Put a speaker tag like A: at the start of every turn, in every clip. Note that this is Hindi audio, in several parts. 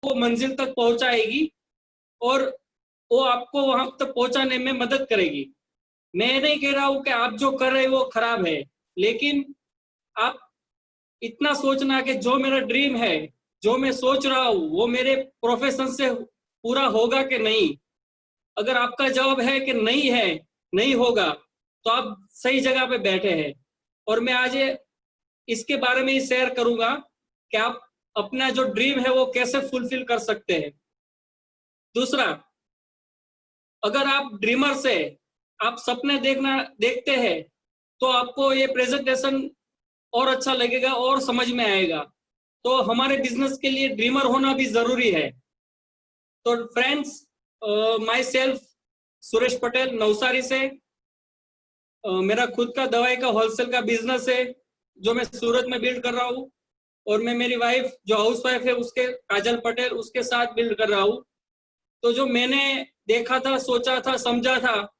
A: वो मंजिल तक पहुंचाएगी और वो आपको वहां तक पहुंचाने में मदद करेगी। मैं नहीं कह रहा हूं कि आप जो कर रहे हो वो खराब है, लेकिन आप इतना सोचना कि जो मेरा ड्रीम है, जो मैं सोच रहा हूं, वो मेरे प्रोफेशन से पूरा होगा कि नहीं। अगर आपका जवाब है कि नहीं है, नहीं होगा, तो आप सही जगह पे बैठे हैं। और मैं आज इसके बारे में ही शेयर करूंगा कि आप अपना जो ड्रीम है वो कैसे फुलफिल कर सकते हैं। दूसरा, अगर आप ड्रीमर से आप सपने देखते हैं, तो आपको ये प्रेजेंटेशन और अच्छा लगेगा और समझ में आएगा। तो हमारे बिजनेस के लिए ड्रीमर होना भी जरूरी है। तो friends, my self Suresh Patel, Navsari से। मेरा खुद का दवाई का होलसेल का बिजनेस है जो मैं सूरत में बिल्ड कर रहा हूँ, और मैं मेरी वाइफ जो हाउस वाइफ है उसके, काजल पटेल, उसके साथ बिल्ड कर रहा हूँ। तो जो मैंने देखा था, सोचा था, समझा था,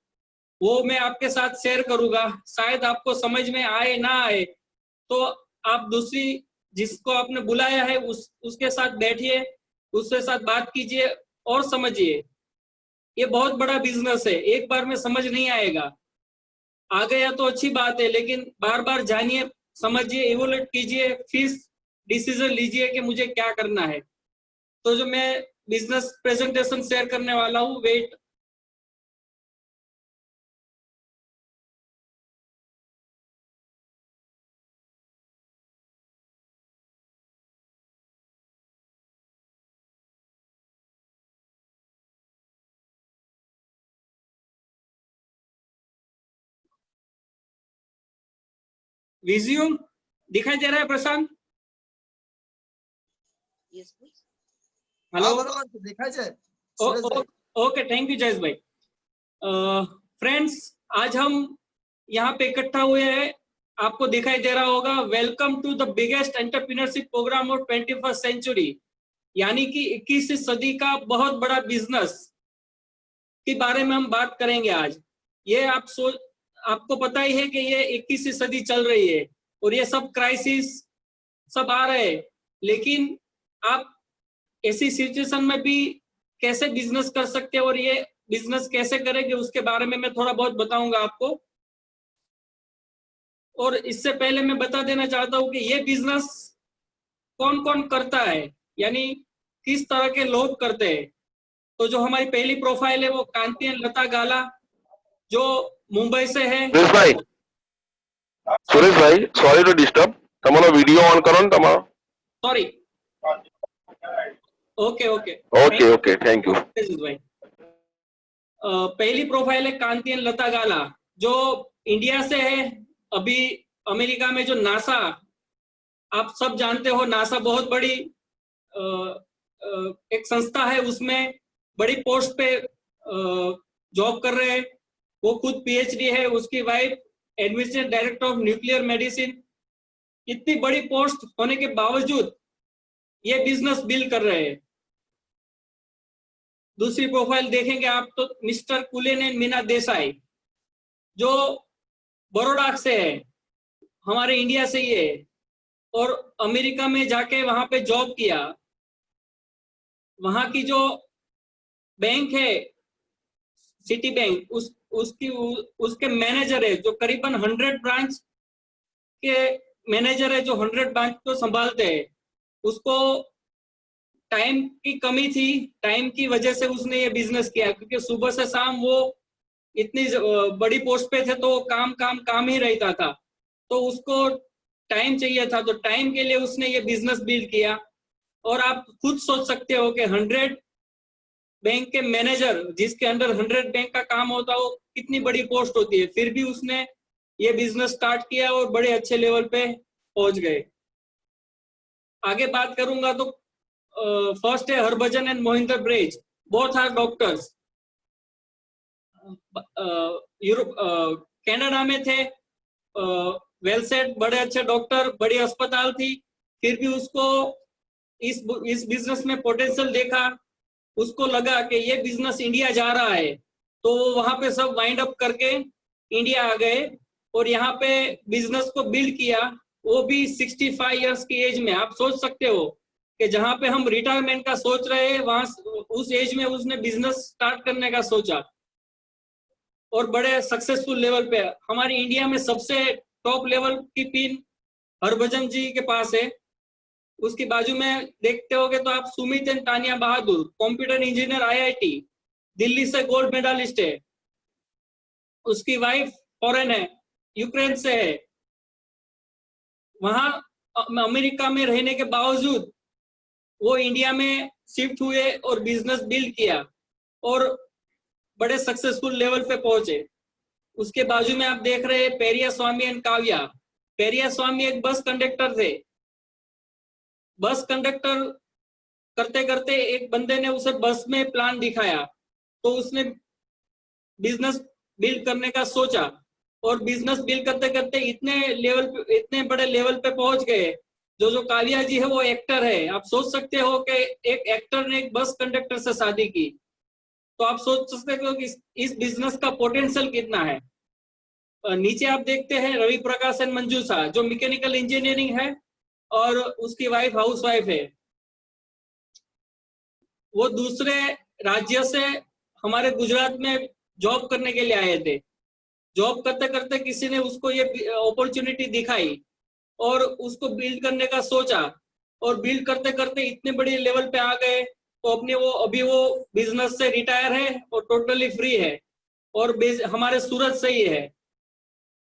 A: वो मैं आपके साथ शेयर करूंगा। शायद आपको समझ में आए ना आए, तो आप दूसरी जिसको आपने बुलाया है उसके साथ बैठिए, उसके साथ बात कीजिए और समझिए। ये बहुत बड़ा बिजनेस है, एक बार में समझ नहीं आएगा। आ गया तो अच्छी बात है, लेकिन बार बार जानिए, समझिए, इवोल्यूट कीजिए, फिर डिसीजन लीजिए कि मुझे क्या करना है। तो जो मैं बिजनेस प्रेजेंटेशन शेयर करने वाला हूँ, वेट। विज्यूम दिखाई दे रहा है प्रशांत? हेलो।
B: दिखाई जाए।
A: ओके, थैंक यू जयेश भाई। फ्रेंड्स, आज हम यहाँ पे इकट्ठा हुए हैं, आपको दिखाई दे रहा होगा, welcome to the biggest entrepreneurship programme of 21st century, यानी कि 21वीं सदी का बहुत बड़ा बिजनेस के बारे में हम बात करेंगे आज। ये आपको पता ही है कि ये 21वीं सदी चल रही है और ये सब क्राइसिस सब आ रहे हैं, लेकिन आप ऐसी सिचुएशन में भी कैसे बिजनेस कर सकते हैं और ये बिजनेस कैसे करेंगे उसके बारे में मैं थोड़ा बहुत बताऊंगा आपको। और इससे पहले मैं बता देना चाहता हूं कि ये बिजनेस कौन कौन करता है, यानी किस तरह के लोग करते हैं। तो जो हमारी पहली प्रोफाइल है वो कांतियन लता गाला, जो मुंबई से है।
C: सुरेश भाई, सॉरी टू डिस्टर्ब, તમારો વિડિયો ઓન કરો ને તમારો।
A: Sorry. Okay okay
C: okay okay, thank you
A: भाई। पहली प्रोफाइल है कांतियन लता गाला, जो इंडिया से है। अभी अमेरिका में जो नासा, आप सब जानते हो, नासा बहुत बड़ी एक संस्था है, उसमें बड़ी पोस्ट पे जॉब कर रहे हैं। वो खुद पीएचडी है, उसकी wife administrative director of nuclear medicine. इतनी बड़ी पोस्ट होने के बावजूद ये बिजनेस बिल्ड कर रहे हैं। दूसरी प्रोफाइल देखेंगे आप तो मिस्टर कुलेन मीना देसाई, जो बड़ौदा से है, हमारे इंडिया से ही है, और अमेरिका में जाके वहां पे जॉब किया। वहां की जो बैंक है सिटी बैंक, उसके मैनेजर है, जो करीबन 100 ब्रांच के मैनेजर है, जो 100 ब्रांच को संभालते हैं। उसको टाइम की कमी थी, टाइम की वजह से उसने ये बिजनेस किया, क्योंकि सुबह से शाम वो इतनी बड़ी पोस्ट पे थे तो काम काम काम ही रहता था, तो उसको टाइम चाहिए था। तो टाइम के लिए उसने ये बिजनेस बिल्ड किया। और आप खुद सोच सकते हो कि 100 बैंक के मैनेजर, जिसके अंडर 100 बैंक का काम होता है, वो कितनी बड़ी पोस्ट होती है, फिर भी उसने ये बिजनेस स्टार्ट किया और बड़े अच्छे लेवल पे पहुंच गए। आगे बात करूंगा तो फर्स्ट है हरभजन एंड मोहिंदर ब्रेज, both are doctors. Europe Canada में थे, वेल सेट, बड़े अच्छे डॉक्टर, बड़ी अस्पताल थी, फिर भी उसको इस बिजनेस में पोटेंशियल देखा। उसको लगा कि ये बिजनेस इंडिया जा रहा है, तो वो वहां पे सब वाइंड अप करके इंडिया आ गए और यहाँ पे बिजनेस को बिल्ड किया, वो भी 65 इयर्स की एज में। आप सोच सकते हो कि जहां पे हम रिटायरमेंट का सोच रहे हैं वहां उस एज में उसने बिजनेस स्टार्ट करने का सोचा और बड़े सक्सेसफुल लेवल पे। हमारी इंडिया में सबसे टॉप लेवल की पिन हरभजन जी के पास है। उसकी बाजू में देखते होगे तो आप Sumit and Tania Bahadur, computer engineer IIT Delhi से गोल्ड मेडलिस्ट है। उसकी वाइफ फॉरेन है, यूक्रेन से है। वहां अमेरिका में रहने के बावजूद वो इंडिया में शिफ्ट हुए और बिजनेस बिल्ड किया और बड़े सक्सेसफुल लेवल पे पहुंचे। उसके बाजू में आप देख रहे हैं पेरिया स्वामी एंड काव्या। पेरिया स्वामी एक बस कंडक्टर थे। बस कंडक्टर करते करते एक बंदे ने उसे बस में प्लान दिखाया तो उसने बिजनेस बिल्ड करने का सोचा और बिजनेस बिल्ड करते करते इतने बड़े लेवल पे पहुंच गए। जो कालिया जी है वो एक्टर है। आप सोच सकते हो कि एक एक्टर ने एक बस कंडक्टर से शादी की, तो आप सोच सकते हो कि इस बिजनेस का पोटेंशियल कितना है। नीचे आप देखते हैं रवि प्रकाश एंड मंजूषा, जो मैकेनिकल इंजीनियरिंग है और उसकी वाइफ हाउस वाइफ है। वो दूसरे राज्य से हमारे गुजरात में जॉब करने के लिए आए थे। जॉब करते करते किसी ने उसको ये अपॉर्चुनिटी दिखाई और उसको बिल्ड करने का सोचा और बिल्ड करते करते इतने बड़े लेवल पे आ गए तो अभी वो बिजनेस से रिटायर है और टोटली फ्री है और हमारे सूरत से ही है।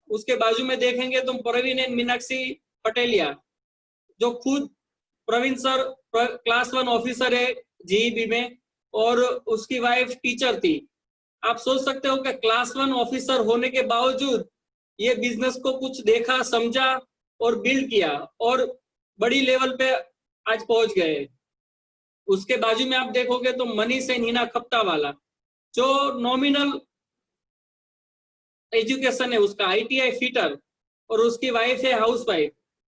A: उसके बाजू में देखेंगे तो प्रवीण एंड मीनाक्षी पटेलिया, जो खुद प्रवीण सर क्लास 1 ऑफिसर है जीईबी में और उसकी वाइफ टीचर थी। आप सोच सकते हो कि क्लास 1 ऑफिसर होने के बावजूद ये बिजनेस को कुछ देखा, समझा और बिल्ड किया और बड़ी लेवल पे आज पहुंच गए। उसके बाजू में आप देखोगे तो मनीष एंड हिना खप्तावाला, जो नॉमिनल एजुकेशन है उसका आईटीआई फिटर और उसकी वाइफ है हाउस वाइफ।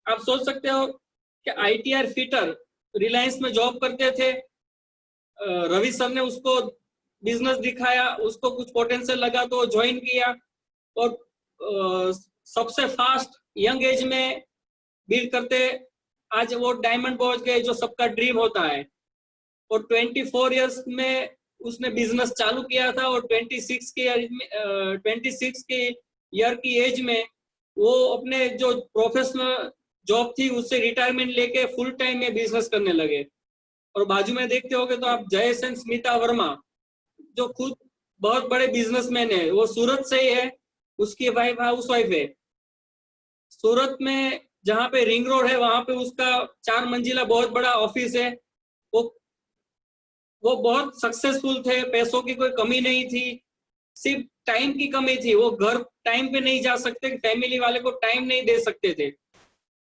A: आप सोच सकते हो कि आईटीआई फिटर रिलायंस में जॉब करते थे। रवि सर ने उसको बिजनेस दिखाया, उसको कुछ पोटेंशियल लगा तो ज्वाइन किया और सबसे फास्ट यंग एज में बिल्ड करते आज वो डायमंड पहुंच गए, जो सबका ड्रीम होता है। और 24 इयर्स में उसने बिजनेस चालू किया था और 26 के ईयर की एज में वो अपने जो प्रोफेशनल जॉब थी उससे रिटायरमेंट लेके फुल टाइम में बिजनेस करने लगे। और बाजू में देखते होगे तो आप जयेश एंड स्मिता वर्मा, जो खुद बहुत बड़े बिजनेसमैन है। वो सूरत से ही है, उसकी वाइफ हाउस वाइफ है। सूरत में जहाँ पे रिंग रोड है वहां पे उसका 4 मंजिला बहुत बड़ा ऑफिस है। वो बहुत सक्सेसफुल थे, पैसों की कोई कमी नहीं थी, सिर्फ टाइम की कमी थी। वो घर टाइम पे नहीं जा सकते, फैमिली वाले को टाइम नहीं दे सकते थे।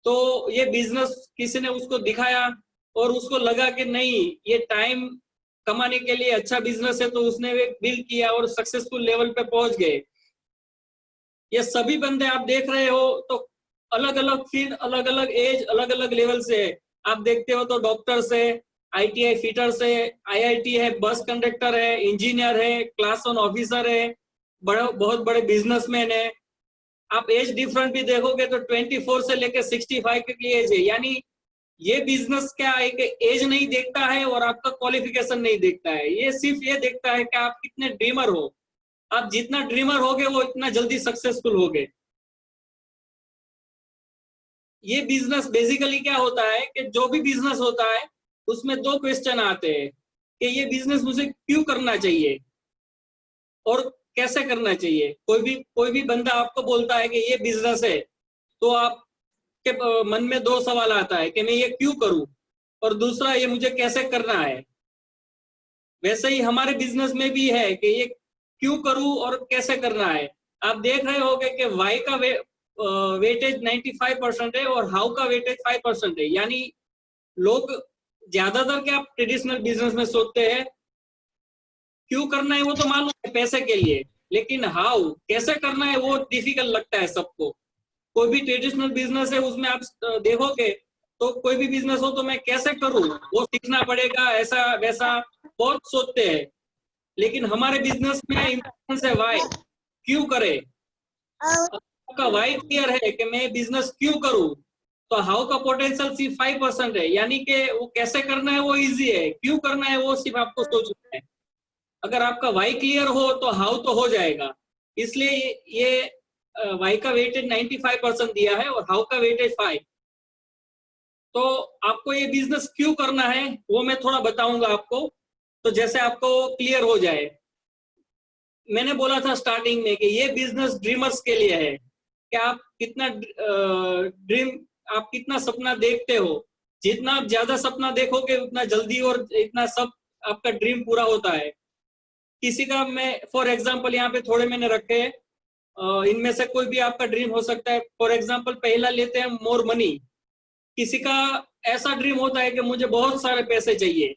A: तो ये बिजनेस किसी ने उसको दिखाया और उसको लगा कि नहीं, ये टाइम कमाने के लिए अच्छा बिजनेस है, तो उसने बिल्ड किया और सक्सेसफुल लेवल पे पहुंच गए। ये सभी बंदे आप देख रहे हो तो अलग अलग फील्ड, अलग अलग एज, अलग अलग लेवल से है। आप देखते हो तो डॉक्टर से, आईटीआई फिटर से, आईआईटी है, बस कंडक्टर है, इंजीनियर है, क्लास 1 ऑफिसर है, बहुत बड़े बिजनेसमैन है। आप एज डिफरेंट भी देखोगे तो 24 से लेकर 65 की एज है। यानी ये बिजनेस क्या है कि एज नहीं देखता है और आपका क्वालिफिकेशन नहीं देखता है, ये सिर्फ ये देखता है कि आप कितने ड्रीमर हो। आप जितना ड्रीमर होगे वो इतना जल्दी सक्सेसफुल होगे। ये बिजनेस बेसिकली क्या होता है कि जो भी बिजनेस होता है उसमें 2 क्वेश्चन आते हैं कि ये बिजनेस मुझे क्यों करना चाहिए और कैसे करना चाहिए। कोई भी बंदा आपको बोलता है कि ये बिजनेस है तो आपके मन में 2 सवाल आता है कि मैं ये क्यों करूं और दूसरा ये मुझे कैसे करना है। वैसे ही हमारे बिजनेस में भी है कि ये क्यों करूं और कैसे करना है। आप देख रहे होंगे कि वाई का वेटेज 95% है और हाउ का वेटेज 5% है। यानी लोग ज्यादातर क्या ट्रेडिशनल बिजनेस में सोचते हैं क्यों करना है वो तो मालूम है पैसे के लिए, लेकिन हाउ कैसे करना है वो डिफिकल्ट लगता है सबको। कोई भी ट्रेडिशनल बिजनेस है उसमें आप देखोगे तो कोई भी बिजनेस हो तो मैं कैसे करूं वो सीखना पड़ेगा, ऐसा वैसा बहुत सोचते हैं। लेकिन हमारे बिजनेस में इम्पोर्टेंस है वाई, क्यों करे। आपका वाई क्लियर है कि मैं बिजनेस क्यों करूं तो हाउ का पोटेंशियल सिर्फ 5% है, यानी कि वो कैसे करना है वो इजी है, क्यों करना है वो सिर्फ आपको सोचना है। अगर आपका वाई क्लियर हो तो हाउ तो हो जाएगा। इसलिए ये वाई का वेटेज 95% दिया है और हाउ का वेटेज 5। तो आपको ये बिजनेस क्यों करना है वो मैं थोड़ा बताऊंगा आपको, तो जैसे आपको क्लियर हो जाए। मैंने बोला था स्टार्टिंग में कि ये बिजनेस ड्रीमर्स के लिए है कि आप कितना ड्रीम, आप कितना सपना देखते हो। जितना आप ज्यादा सपना देखोगे उतना जल्दी और इतना सब आपका ड्रीम पूरा होता है। किसी का, मैं फॉर एग्जांपल यहाँ पे थोड़े मैंने रखे हैं, इनमें से कोई भी आपका ड्रीम हो सकता है। फॉर एग्जांपल पहला लेते हैं मोर मनी। किसी का ऐसा ड्रीम होता है कि मुझे बहुत सारे पैसे चाहिए।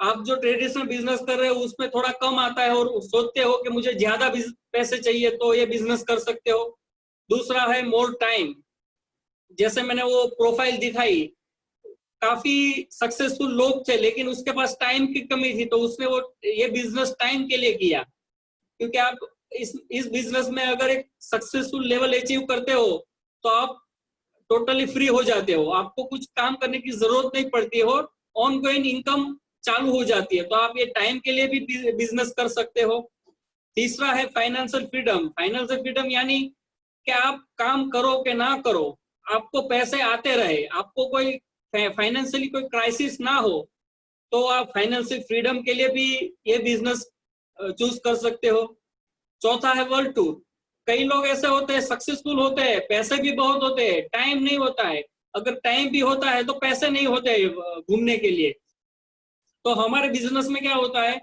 A: आप जो ट्रेडिशनल बिजनेस कर रहे हो उसमें थोड़ा कम आता है और सोचते हो कि मुझे ज्यादा पैसे चाहिए, तो ये बिजनेस कर सकते हो। दूसरा है मोर टाइम। जैसे मैंने वो प्रोफाइल दिखाई, काफी सक्सेसफुल लोग थे लेकिन उसके पास टाइम की कमी थी, तो उसने वो ये बिजनेस टाइम के लिए किया। क्योंकि आप इस बिजनेस में अगर एक सक्सेसफुल लेवल अचीव करते हो तो आप टोटली फ्री हो जाते हो, आपको कुछ काम करने की जरूरत नहीं पड़ती हो, ऑन गोइंग इनकम चालू हो जाती है। तो आप ये टाइम के लिए भी बिजनेस कर सकते हो। तीसरा है फाइनेंशियल फ्रीडम। फाइनेंशियल फ्रीडम यानी कि आप काम करो कि ना करो, आपको पैसे आते रहे, आपको कोई फाइनेंशियली कोई क्राइसिस ना हो, तो आप फाइनेंशियल फ्रीडम के लिए भी ये बिजनेस चूज कर सकते हो। चौथा है वर्ल्ड टूर। कई लोग ऐसे होते हैं, सक्सेसफुल होते हैं, पैसे भी बहुत होते हैं, टाइम नहीं होता है। अगर टाइम भी होता है तो पैसे नहीं होते घूमने के लिए। तो हमारे बिजनेस में क्या होता है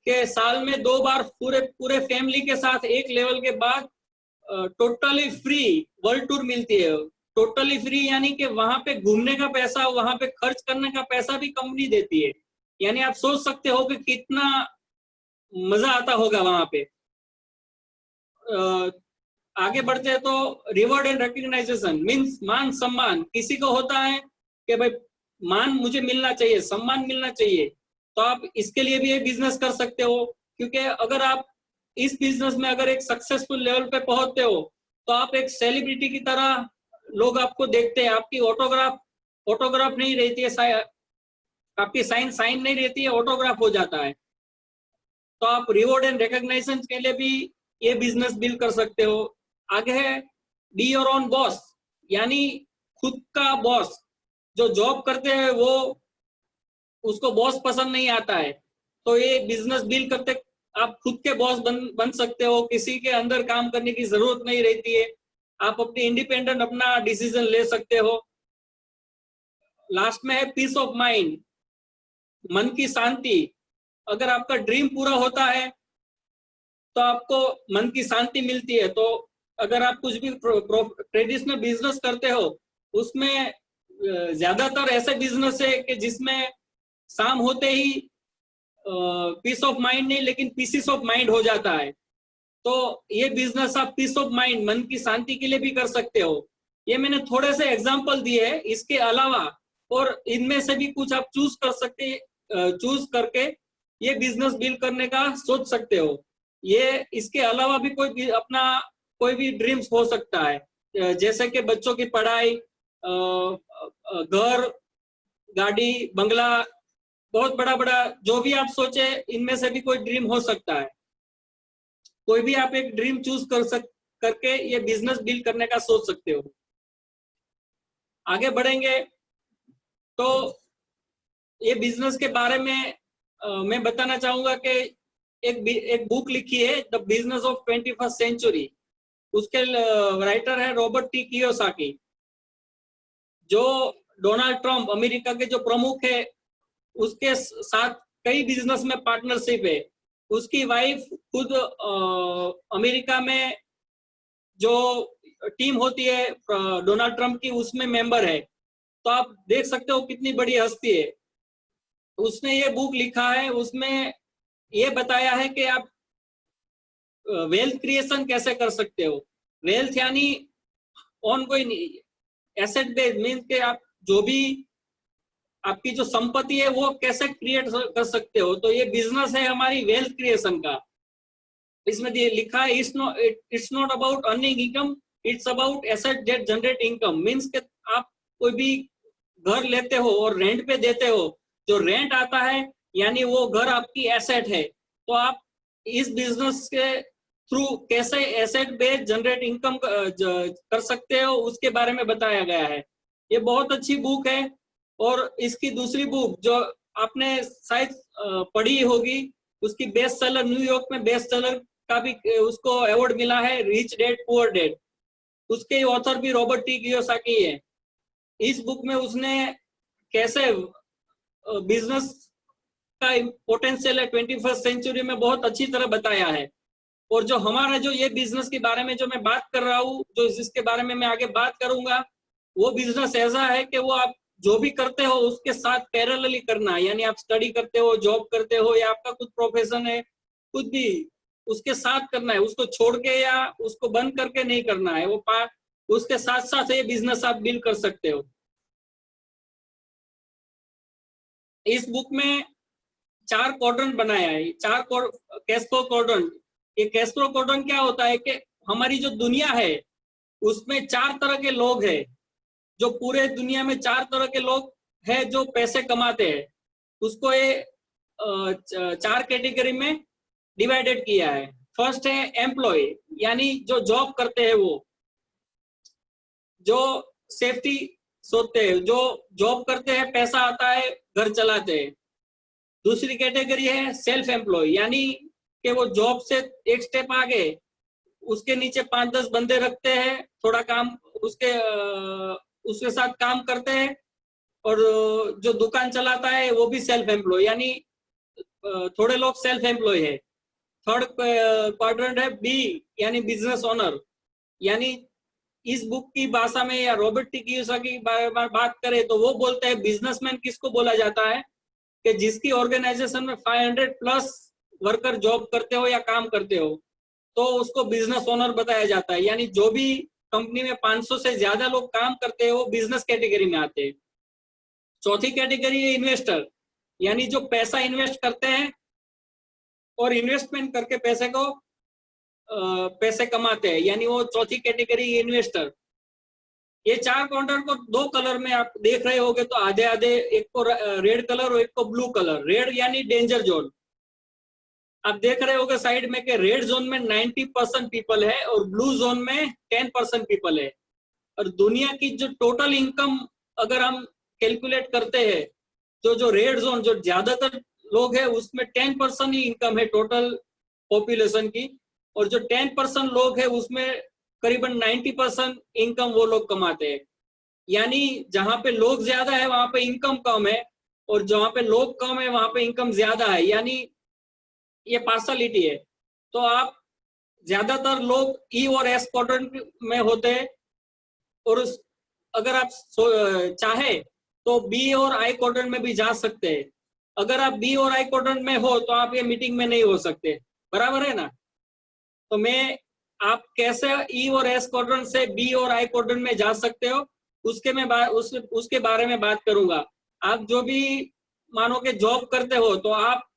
A: कि साल में 2 बार पूरे पूरे फैमिली के साथ एक लेवल के बाद टोटली फ्री वर्ल्ड टूर मिलती है। टोटली फ्री यानी कि वहां पे घूमने का पैसा, वहां पे खर्च करने का पैसा भी कंपनी देती है। यानी आप सोच सकते हो कि कितना मजा आता होगा वहां पे। आगे बढ़ते हैं तो रिवॉर्ड एंड रिकग्नाइजेशन मीन्स मान सम्मान। किसी को होता है कि भाई मान मुझे मिलना चाहिए, सम्मान मिलना चाहिए, तो आप इसके लिए भी ये बिजनेस कर सकते हो। क्योंकि अगर आप इस बिजनेस में अगर एक सक्सेसफुल लेवल पे पहुंचते हो तो आप एक सेलिब्रिटी की तरह लोग आपको देखते हैं। आपकी ऑटोग्राफ ऑटोग्राफ नहीं रहती है, आपकी साइन नहीं रहती है, ऑटोग्राफ हो जाता है। तो आप रिवॉर्ड एंड रिकग्नाइजेशन के लिए भी ये बिजनेस बिल्ड कर सकते हो। आगे है बी योर ओन बॉस, यानी खुद का बॉस। जो जॉब करते हैं वो उसको बॉस पसंद नहीं आता है, तो ये बिजनेस बिल्ड करते आप खुद के बॉस बन सकते हो। किसी के अंदर काम करने की जरूरत नहीं रहती है, आप अपनी इंडिपेंडेंट अपना डिसीजन ले सकते हो। लास्ट में है पीस ऑफ माइंड, मन की शांति। अगर आपका ड्रीम पूरा होता है तो आपको मन की शांति मिलती है। तो अगर आप कुछ भी ट्रेडिशनल बिजनेस करते हो उसमें ज्यादातर ऐसे बिजनेस है कि जिसमें शाम होते ही पीस ऑफ माइंड नहीं लेकिन पीसीस ऑफ माइंड हो जाता है। तो ये बिजनेस आप पीस ऑफ माइंड, मन की शांति के लिए भी कर सकते हो। ये मैंने थोड़े से एग्जांपल दिए हैं, इसके अलावा और इनमें से भी कुछ आप चूज करके ये बिजनेस बिल्ड करने का सोच सकते हो। ये इसके अलावा भी कोई भी ड्रीम्स हो सकता है, जैसे कि बच्चों की पढ़ाई, घर, गाड़ी, बंगला, बहुत बड़ा बड़ा जो भी आप सोचे इनमें से भी कोई ड्रीम हो सकता है। कोई भी आप एक ड्रीम चूज करके ये बिजनेस बिल्ड करने का सोच सकते हो। आगे बढ़ेंगे तो ये बिजनेस के बारे में मैं बताना चाहूंगा कि एक बुक लिखी है the business of 21st century. उसके राइटर है रॉबर्ट टी कियोसाकी। जो डोनाल्ड ट्रंप अमेरिका के जो प्रमुख है उसके साथ कई बिजनेस में पार्टनरशिप है। उसकी वाइफ खुद अमेरिका में जो टीम होती है डोनाल्ड ट्रंप की उसमें मेंबर है। तो आप देख सकते हो कितनी बड़ी हस्ती है। उसने ये बुक लिखा है, उसमें ये बताया है कि आप वेल्थ क्रिएशन कैसे कर सकते हो। वेल्थ यानी on going asset based means के आप जो भी आपकी जो संपत्ति है वो कैसे क्रिएट कर सकते हो। तो ये बिजनेस है हमारी वेल्थ क्रिएशन का। इसमें लिखा है it's not about earning income, it's about asset that generate income. Means के आप कोई भी घर लेते हो और रेंट पे देते हो, जो रेंट आता है यानी वो घर आपकी एसेट है। तो आप इस बिजनेस के थ्रू कैसे एसेट बेस्ड जनरेट इनकम कर सकते हो उसके बारे में बताया गया है। ये बहुत अच्छी बुक है। और इसकी दूसरी बुक जो आपने शायद पढ़ी होगी, उसकी बेस्ट सेलर, न्यूयॉर्क में बेस्ट सेलर का भी उसको अवार्ड मिला है, रिच डैड पुअर डैड। उसके ऑथर भी रॉबर्ट टी कियोसाकी है। इस बुक में उसने कैसे बिजनेस का पोटेंशियल है 21st सेंचुरी में बहुत अच्छी तरह बताया है। और जो हमारा जो ये बिजनेस के बारे में जो मैं बात कर रहा हूँ, जो जिसके बारे में मैं आगे बात करूंगा, वो बिजनेस ऐसा है कि वो आप जो भी करते हो उसके साथ पैरेलली करना है। यानी आप स्टडी करते हो, जॉब करते हो, या आपका कुछ प्रोफेशन है, कुछ भी उसके साथ करना है। उसको छोड़ के या उसको बंद करके नहीं करना है। वो उसके साथ साथ ये बिजनेस आप बिल्ड कर सकते हो। इस बुक में 4 क्वाड्रेंट बनाया है, 4 कैश फ्लो क्वाड्रेंट। ये कैश फ्लो क्वाड्रेंट क्या होता है कि हमारी जो दुनिया है उसमें 4 तरह के लोग हैं। जो पूरे दुनिया में 4 तरह के लोग हैं जो पैसे कमाते हैं, उसको ये 4 कैटेगरी में डिवाइडेड किया है। फर्स्ट है एम्प्लॉय, यानी जो जॉब करते हैं, वो जो सेफ्टी सोचते हैं, जो जॉब करते हैं, पैसा आता है, घर चलाते हैं। दूसरी कैटेगरी है सेल्फ एम्प्लॉय, यानी कि वो जॉब से एक स्टेप आगे, उसके नीचे 5-10 बंदे रखते हैं, थोड़ा काम उसके साथ काम करते हैं। और जो दुकान चलाता है वो भी सेल्फ एम्प्लॉय, यानी थोड़े लोग सेल्फ एम्प्लॉय है। थर्ड क्वाड्रेंट है बी, यानी बिजनेस ओनर। यानी इस बुक की भाषा में या रॉबर्ट टी कियोसाकी की बात करें तो वो बोलते हैं बिजनेसमैन किसको बोला जाता है कि जिसकी ऑर्गेनाइजेशन में 500 प्लस वर्कर जॉब करते हो या काम करते हो, तो उसको बिजनेस ओनर बताया जाता है। यानी जो भी कंपनी में 500 से ज्यादा लोग काम करते हैं वो बिजनेस कैटेगरी में आते हैं। चौथी कैटेगरी है इन्वेस्टर, यानी जो पैसा इन्वेस्ट करते हैं और इन्वेस्टमेंट करके पैसे कमाते हैं, यानी वो चौथी कैटेगरी इन्वेस्टर। ये 4 काउंटर को 2 कलर में आप देख रहे होगे, तो आधे आधे, एक को रेड कलर और एक को ब्लू कलर। रेड यानी डेंजर जोन। आप देख रहे होगे साइड में कि रेड जोन में 90% पीपल है और ब्लू जोन में 10% पीपल है। और दुनिया की जो टोटल इनकम अगर हम कैलकुलेट करते हैं, तो जो रेड जोन, जो ज्यादातर लोग है, उसमें 10% ही इनकम है टोटल पॉपुलेशन की। और जो 10% लोग है उसमें करीबन 90% इनकम वो लोग कमाते हैं। यानी जहां पे लोग ज्यादा है वहां पे इनकम कम है, और जहां पे लोग कम है वहां पे इनकम ज्यादा है। यानी ये पार्शलिटी है। तो आप ज्यादातर लोग ई और एस क्वाड्रेंट में होते हैं, और अगर आप चाहे तो बी और आई क्वाड्रेंट में भी जा सकते हैं। अगर आप बी और आई क्वाड्रेंट में हो तो आप ये मीटिंग में नहीं हो सकते, बराबर है ना। तो मैं आप कैसे ई और एस क्वाड्रेंट से बी और आई क्वाड्रेंट में जा सकते हो उसके बारे में बात करूंगा। आप जो भी मानो के जॉब करते हो, तो आप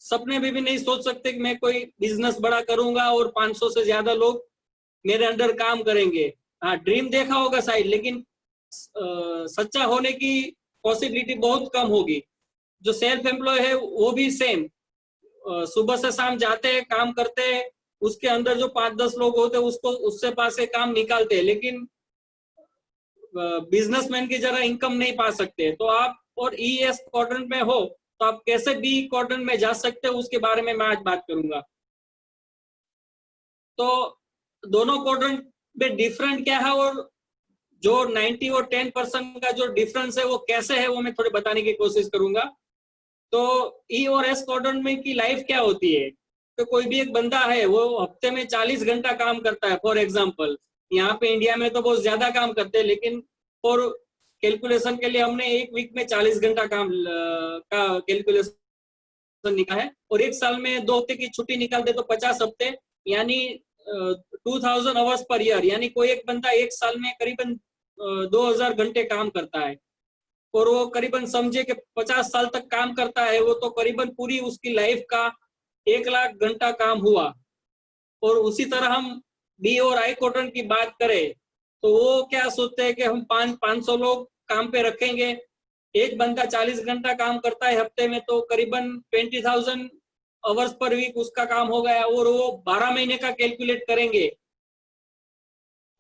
A: सपने में भी नहीं सोच सकते कि मैं कोई बिजनेस बड़ा करूंगा और 500 से ज्यादा लोग मेरे अंडर काम करेंगे। हाँ, ड्रीम देखा होगा शायद, लेकिन सच्चा होने की पॉसिबिलिटी बहुत कम होगी। जो सेल्फ एम्प्लॉय है वो भी सेम, सुबह से शाम जाते हैं, काम करते हैं, उसके अंदर जो 5-10 लोग होते हैं उसको उससे पास से काम निकालते हैं, लेकिन बिजनेसमैन की जरा इनकम नहीं पा सकते। तो आप और ई एस क्वाड्रेंट में हो तो आप कैसे बी क्वाड्रेंट में जा सकते हो उसके बारे में मैं आज बात करूंगा। तो दोनों क्वाड्रेंट में डिफरेंट क्या है, और जो 90 और 10% का जो डिफरेंस है वो कैसे है, वो मैं थोड़े बताने की कोशिश करूंगा। तो ई और एस क्वाड्रेंट में की लाइफ क्या होती है, तो कोई भी एक बंदा है वो हफ्ते में 40 घंटा काम करता है। फॉर एग्जांपल, यहाँ पे इंडिया में तो बहुत ज्यादा काम करते हैं, लेकिन फॉर कैलकुलेशन के लिए हमने एक वीक में 40 घंटा काम का कैलकुलेशन निकाला है। और एक साल में 2 हफ्ते की छुट्टी निकाल दे तो 50 हफ्ते, यानी 2000 आवर्स पर ईयर। यानी कोई एक बंदा एक साल में करीबन 2000 घंटे काम करता है, और वो करीबन समझे कि 50 साल तक काम करता है, वो तो करीबन पूरी उसकी लाइफ का 1 लाख घंटा काम हुआ। और उसी तरह हम बी और आई क्वाड्रेंट की बात करें तो वो क्या सोचते हैं कि हम 500 लोग काम पे रखेंगे, एक बंदा 40 घंटा काम करता है हफ्ते में, तो करीबन 20,000 आवर्स पर वीक उसका काम हो गया, और वो 12 महीने का कैलकुलेट करेंगे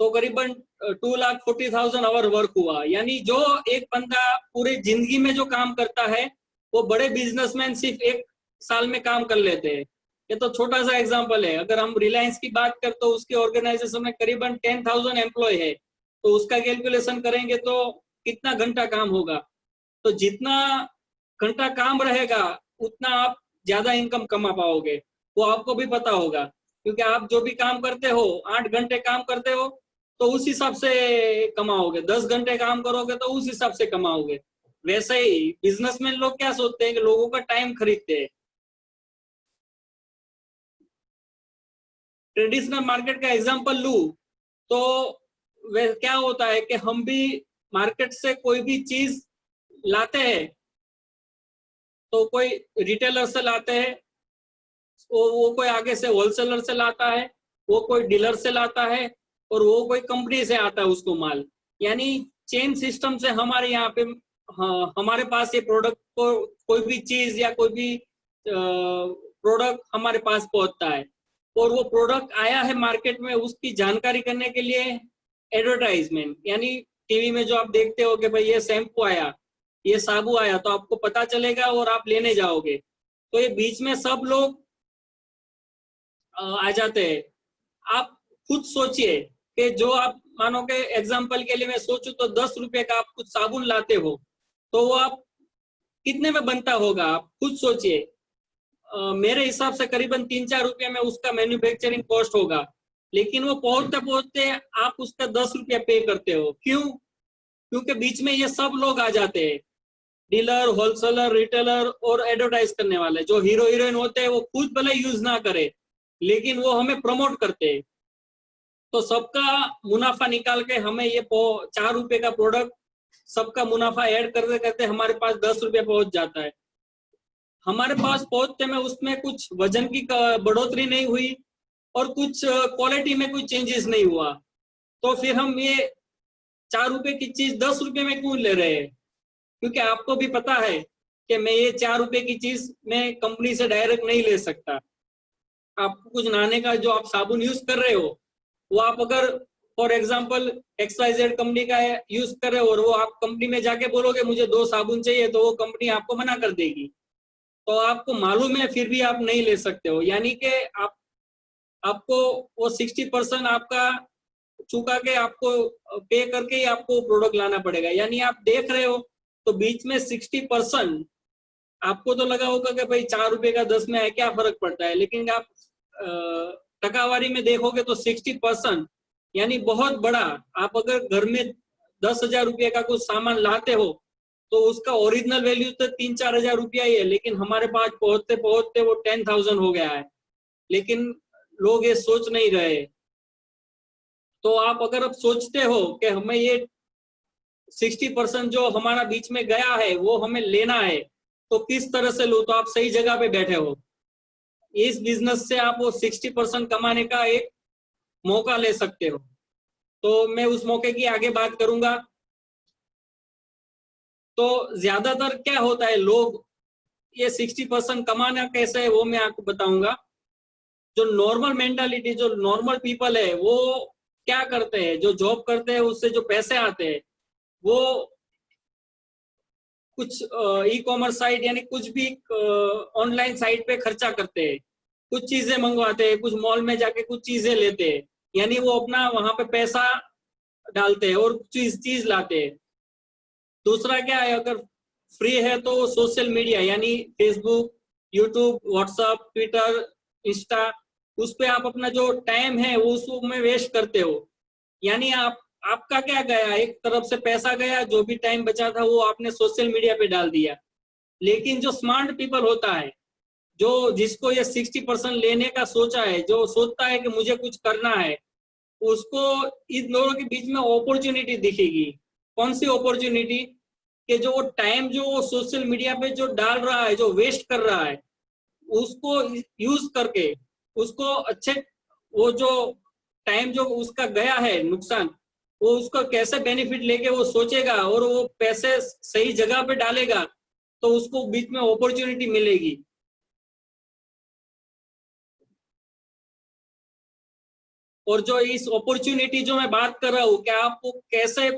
A: तो करीबन 2,40,000 आवर वर्क हुआ। यानी जो एक बंदा पूरे जिंदगी में जो काम करता है वो बड़े बिजनेसमैन सिर्फ एक साल में काम कर लेते हैं। ये तो छोटा सा एग्जांपल है। अगर हम रिलायंस की बात करें तो उसके ऑर्गेनाइजेशन में करीबन 10,000 एम्प्लॉय है, तो उसका कैलकुलेशन करेंगे तो कितना घंटा काम होगा। तो जितना घंटा काम रहेगा उतना आप ज्यादा इनकम कमा पाओगे, वो आपको भी पता होगा, क्योंकि आप जो भी काम करते हो 8 घंटे काम करते हो तो उस हिसाब से कमाओगे, 10 घंटे काम करोगे तो उस हिसाब से कमाओगे। वैसे ही बिजनेसमैन लोग क्या सोचते हैं कि लोगों का टाइम खरीदते हैं। ट्रेडिशनल मार्केट का एग्जांपल लूं तो वे क्या होता है कि हम भी मार्केट से कोई भी चीज लाते हैं तो कोई रिटेलर से लाते हैं, वो कोई आगे से होलसेलर से लाता है, वो कोई डीलर से लाता है, और वो कोई कंपनी से आता है उसको माल। यानी चेन सिस्टम से हमारे यहाँ पे, हाँ, हमारे पास ये प्रोडक्ट को कोई भी चीज या कोई भी प्रोडक्ट हमारे पास पहुंचता है, और वो प्रोडक्ट आया है मार्केट में उसकी जानकारी करने के लिए एडवर्टाइजमेंट, यानी टीवी में जो आप देखते हो कि भाई ये शैम्पू आया, ये साबु आया, तो आपको पता चलेगा और आप लेने जाओगे। तो ये बीच में सब लोग आ जाते हैं। आप खुद सोचिए कि जो आप मानो के एग्जाम्पल के लिए मैं सोचूं तो 10 रुपए का आप कुछ साबुन लाते हो तो वो आप कितने में बनता होगा, आप खुद सोचिए। मेरे हिसाब से करीबन 3-4 रुपये में उसका मैन्युफैक्चरिंग कॉस्ट होगा, लेकिन वो पहुंचते पहुंचते आप उसका 10 रुपया पे करते हो। क्यों? क्योंकि बीच में ये सब लोग आ जाते हैं, डीलर, होलसेलर, रिटेलर और एडवर्टाइज करने वाले। जो हीरो हीरोइन होते हैं वो खुद भले यूज ना करे, लेकिन वो हमें प्रमोट करते हैं। तो सबका मुनाफा निकाल के हमें ये 4 रुपए का प्रोडक्ट, सबका मुनाफा ऐड करते करते हमारे पास 10 रुपये पहुंच जाता है। हमारे पास पहुंचते में उसमें कुछ वजन की बढ़ोतरी नहीं हुई और कुछ क्वालिटी में कोई चेंजेस नहीं हुआ, तो फिर हम ये 4 रुपए की चीज 10 रुपए में क्यों ले रहे हैं? क्योंकि आपको भी पता है कि मैं ये 4 रुपए की चीज मैं कंपनी से डायरेक्ट नहीं ले सकता। आपको कुछ नहाने का जो आप साबुन यूज कर रहे हो, वो आप अगर फॉर एग्जाम्पल XYZ कंपनी का यूज कर रहे हो और वो आप कंपनी में जाके बोलोगे मुझे 2 साबुन चाहिए, तो वो कंपनी आपको मना कर देगी। तो आपको मालूम है फिर भी आप नहीं ले सकते हो, यानी कि आपको वो 60% आपका चुका के आपको पे करके ही आपको प्रोडक्ट लाना पड़ेगा। यानी आप देख रहे हो तो बीच में 60%, आपको तो लगा होगा कि भाई 4 रुपए का 10 में है क्या फर्क पड़ता है, लेकिन आप टकावारी में देखोगे तो 60%, यानी बहुत बड़ा। आप अगर घर में 10,000 रुपये का कुछ सामान लाते हो तो उसका ओरिजिनल वैल्यू तो 3-4 हजार रुपया ही है, लेकिन हमारे पास पहुंचते पहुंचते वो 10,000 हो गया है, लेकिन लोग ये सोच नहीं रहे। तो आप अगर अब सोचते हो कि हमें ये 60% जो हमारा बीच में गया है वो हमें लेना है, तो किस तरह से लो, तो आप सही जगह पे बैठे हो। इस बिजनेस से आप वो 60% कमाने का एक मौका ले सकते हो। तो मैं उस मौके की आगे बात करूंगा। तो ज्यादातर क्या होता है, लोग ये 60% कमाना कैसे है वो मैं आपको बताऊंगा। जो नॉर्मल मेंटालिटी, जो नॉर्मल पीपल है, वो क्या करते हैं, जो जॉब करते हैं उससे जो पैसे आते हैं वो कुछ ई कॉमर्स साइट यानी कुछ भी ऑनलाइन साइट पे खर्चा करते हैं, कुछ चीजें मंगवाते हैं, कुछ मॉल में जाके कुछ चीजें लेते हैं, यानी वो अपना वहां पे पैसा डालते हैं और चीज चीज लाते हैं। दूसरा क्या है, अगर फ्री है तो सोशल मीडिया यानी Facebook, YouTube, WhatsApp, Twitter, Insta, उस पे आप अपना जो टाइम है वो उसमें वेस्ट करते हो। यानी आपका क्या गया, एक तरफ से पैसा गया, जो भी टाइम बचा था वो आपने सोशल मीडिया पे डाल दिया। लेकिन जो स्मार्ट पीपल होता है, जो जिसको ये 60% लेने का सोचा है, जो सोचता है कि मुझे कुछ करना है, उसको इन दोनों के बीच में अपॉर्चुनिटी दिखेगी। कौन सी अपॉर्चुनिटी? कि जो वो टाइम जो वो सोशल मीडिया पे जो डाल रहा है, जो वेस्ट कर रहा है, उसको यूज करके उसको अच्छे, वो जो टाइम जो उसका गया है नुकसान, वो उसको कैसे बेनिफिट लेके वो सोचेगा और वो पैसे सही जगह पे डालेगा तो उसको बीच में अपॉर्चुनिटी मिलेगी। और जो इस अपॉर्चुनिटी जो मैं बात कर रहा हूँ, क्या आप वो कैसे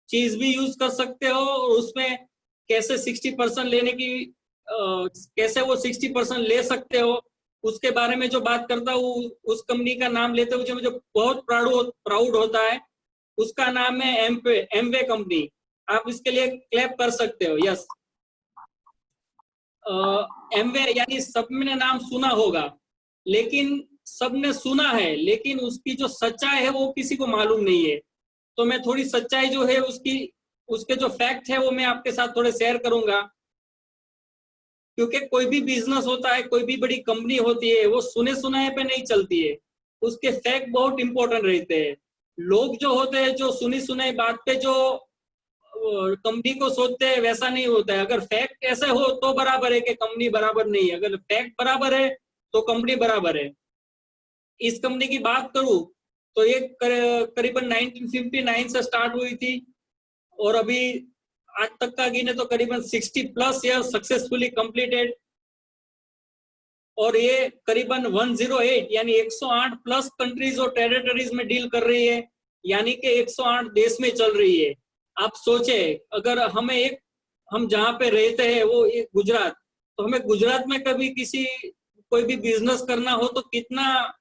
A: चीज भी यूज कर सकते हो और उसमें कैसे 60% लेने की कैसे वो 60% ले सकते हो, उसके बारे में जो बात करता हूँ, उस कंपनी का नाम लेते हुए जो मुझे बहुत प्राउड होता है, उसका नाम है एमवे कंपनी। आप इसके लिए क्लैप कर सकते हो। यस, एमवे यानी सबने नाम सुना होगा, लेकिन सबने सुना है लेकिन उसकी जो सच्चाई है वो किसी को मालूम नहीं है। तो मैं थोड़ी सच्चाई जो है उसकी, उसके जो फैक्ट है वो मैं आपके साथ थोड़े शेयर करूंगा। क्योंकि कोई भी बिजनेस होता है, कोई भी बड़ी कंपनी होती है, वो सुने सुनाए पे नहीं चलती है, उसके फैक्ट बहुत इंपॉर्टेंट रहते हैं। लोग जो होते हैं जो सुनी सुनाई बात पे जो कंपनी को सोचते हैं वैसा नहीं होता है। अगर फैक्ट ऐसे हो तो बराबर है कि कंपनी बराबर नहीं है, अगर फैक्ट बराबर है तो कंपनी बराबर है। इस कंपनी की बात करूं तो ये करीबन 1959 से स्टार्ट हुई थी और अभी आज तक का गिने तो करीबन 60+ ईयर सक्सेसफुली कंप्लीटेड। और ये करीबन 108 यानी 108+ कंट्रीज और टेरिटरीज में डील कर रही है, यानी कि 108 देश में चल रही है। आप सोचे, अगर हम जहाँ पे रहते हैं वो एक गुजरात, तो हमें गुजरात में कभी कोई भी बिजनेस करना हो तो कितना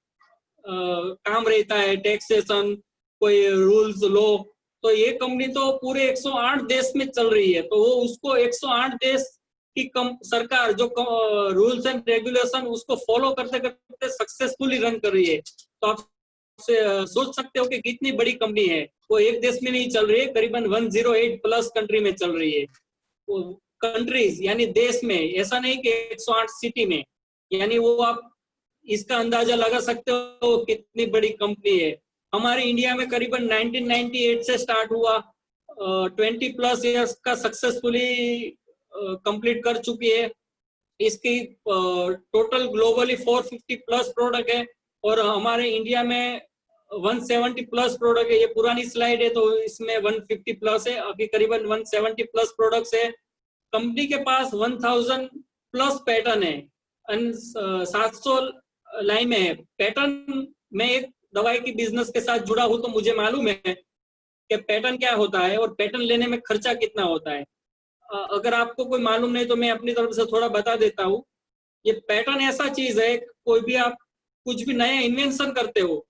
A: काम रहता है, टैक्सेशन, कोई रूल्स लो। तो ये कंपनी तो पूरे 108 देश में चल रही है, तो वो उसको 108 देश की सरकार जो रूल्स एंड रेगुलेशन उसको फॉलो करते करते सक्सेसफुली रन कर रही है। तो आप सोच सकते हो कि कितनी बड़ी कंपनी है। वो एक देश में नहीं चल रही है, करीबन 108+ कंट्री में चल रही है। कंट्रीज यानी देश में, ऐसा नहीं कि 108 सिटी में। यानी वो आप इसका अंदाजा लगा सकते हो कितनी बड़ी कंपनी है। हमारे इंडिया में करीबन 1998 से स्टार्ट हुआ, 20+ ईयर्स का सक्सेसफुली कंप्लीट कर चुकी है। इसकी टोटल ग्लोबली 450+ प्रोडक्ट है और हमारे इंडिया में 170+ प्रोडक्ट है। ये पुरानी स्लाइड है तो इसमें 150+ है, अभी करीबन 170+ प्रोडक्ट्स है। कंपनी के पास 1000+ पैटर्न है, 700 लाइन में है पैटर्न। मैं एक दवाई की बिजनेस के साथ जुड़ा हूं तो मुझे मालूम है कि पैटर्न क्या होता है और पैटर्न लेने में खर्चा कितना होता है। अगर आपको कोई मालूम नहीं तो मैं अपनी तरफ से थोड़ा बता देता हूँ। ये पैटर्न ऐसा चीज है, कोई भी आप कुछ भी नया इन्वेंशन करते हो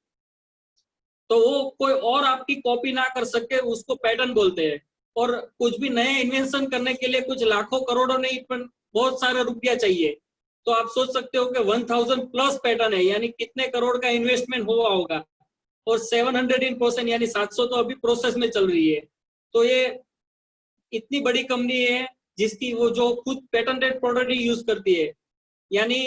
A: तो वो कोई और आपकी कॉपी ना कर सके, उसको पैटर्न बोलते हैं। और कुछ भी नया इन्वेंशन करने के लिए कुछ लाखों करोड़ों नहीं पर बहुत सारा रुपया चाहिए। तो आप सोच सकते हो कि 1000+ पैटर्न है, यानी कितने करोड़ का इन्वेस्टमेंट हुआ होगा। और 700 इन प्रोसेस यानी 700 तो अभी प्रोसेस में चल रही है। तो ये इतनी बड़ी कंपनी है जिसकी वो जो खुद पेटेंटेड प्रोडक्ट ही यूज करती है। यानी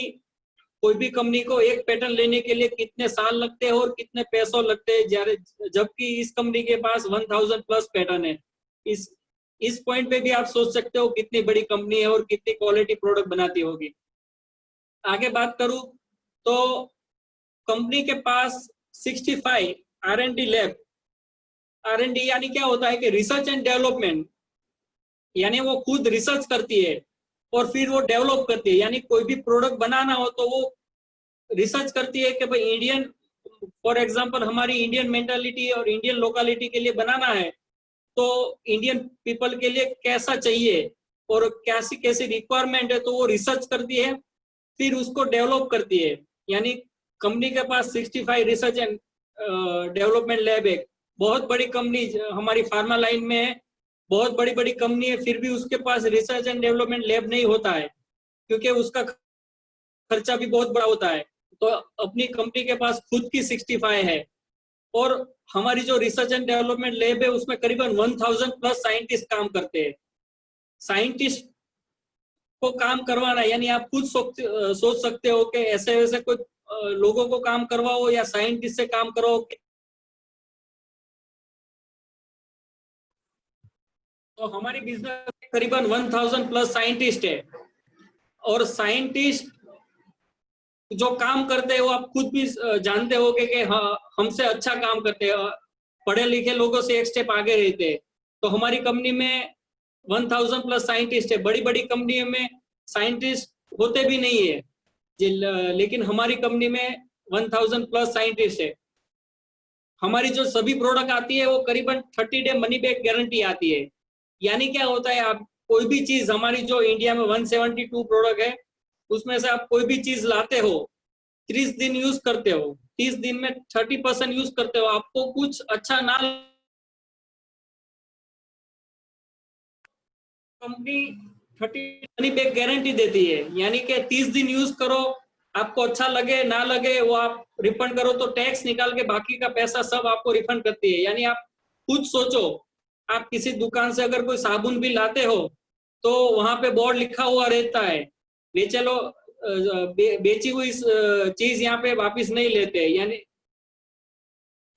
A: कोई भी कंपनी को एक पैटर्न लेने के लिए कितने साल लगते हैं और कितने पैसों लगते हैं, जबकि इस कंपनी के पास 1000+ पैटर्न है। इस पॉइंट पे भी आप सोच सकते हो कितनी बड़ी कंपनी है और कितनी क्वालिटी प्रोडक्ट बनाती होगी। आगे बात करूं तो कंपनी के पास 65 R&D लैब। R&D यानी क्या होता है कि रिसर्च एंड डेवलपमेंट, यानी वो खुद रिसर्च करती है और फिर वो डेवलप करती है। यानी कोई भी प्रोडक्ट बनाना हो तो वो रिसर्च करती है कि भाई इंडियन, फॉर एग्जांपल हमारी इंडियन मेंटालिटी और इंडियन लोकेलिटी के लिए बनाना है तो इंडियन पीपल के लिए कैसा चाहिए और कैसी कैसी रिक्वायरमेंट है, तो वो रिसर्च करती है फिर उसको डेवलप करती है। यानी कंपनी के पास 65 रिसर्च एंड डेवलपमेंट लैब है। बहुत बड़ी कंपनी हमारी फार्मा लाइन में है, बहुत बड़ी बड़ी कंपनी है, फिर भी उसके पास रिसर्च एंड डेवलपमेंट लैब नहीं होता है क्योंकि उसका खर्चा भी बहुत बड़ा होता है। तो अपनी कंपनी के पास खुद की 65 है और हमारी जो रिसर्च एंड डेवलपमेंट लैब है उसमें करीबन 1000+ साइंटिस्ट काम करते हैं। साइंटिस्ट को काम करवाना यानी आप खुद सोच सकते हो कि ऐसे वैसे कोई लोगों को काम करवाओ या साइंटिस्ट से काम कराओ। तो हमारी बिजनेस करीबन 1000+ साइंटिस्ट है और साइंटिस्ट जो काम करते हैं वो आप खुद भी जानते हो कि हाँ हमसे अच्छा काम करते हैं। पढ़े लिखे लोगों से एक स्टेप आगे रहते हैं। तो हमारी कंपनी में 1000 प्लस साइंटिस्ट है। बड़ी बड़ी कंपनियों में साइंटिस्ट होते भी नहीं है, लेकिन हमारी कंपनी में 1000 प्लस साइंटिस्ट है। हमारी जो सभी प्रोडक्ट आती है वो करीबन 30 डे मनी बैक गारंटी आती है। यानी क्या होता है, आप कोई भी चीज, हमारी जो इंडिया में 172 प्रोडक्ट है, उसमें से आप कोई भी चीज लाते हो, 30 दिन यूज करते हो, 30 दिन में 30% यूज करते हो, आपको कुछ अच्छा ना, कंपनी 30 मनी बैक गारंटी देती है। यानी कि 30 दिन यूज करो, आपको अच्छा लगे ना लगे वो आप रिफंड करो, तो टैक्स निकाल के बाकी का पैसा सब आपको रिफंड करती है। यानी आप खुद सोचो, आप किसी दुकान से अगर कोई साबुन भी लाते हो तो वहां पे बोर्ड लिखा हुआ रहता है, ले चलो, बेची हुई चीज यहाँ पे वापिस नहीं लेते। यानी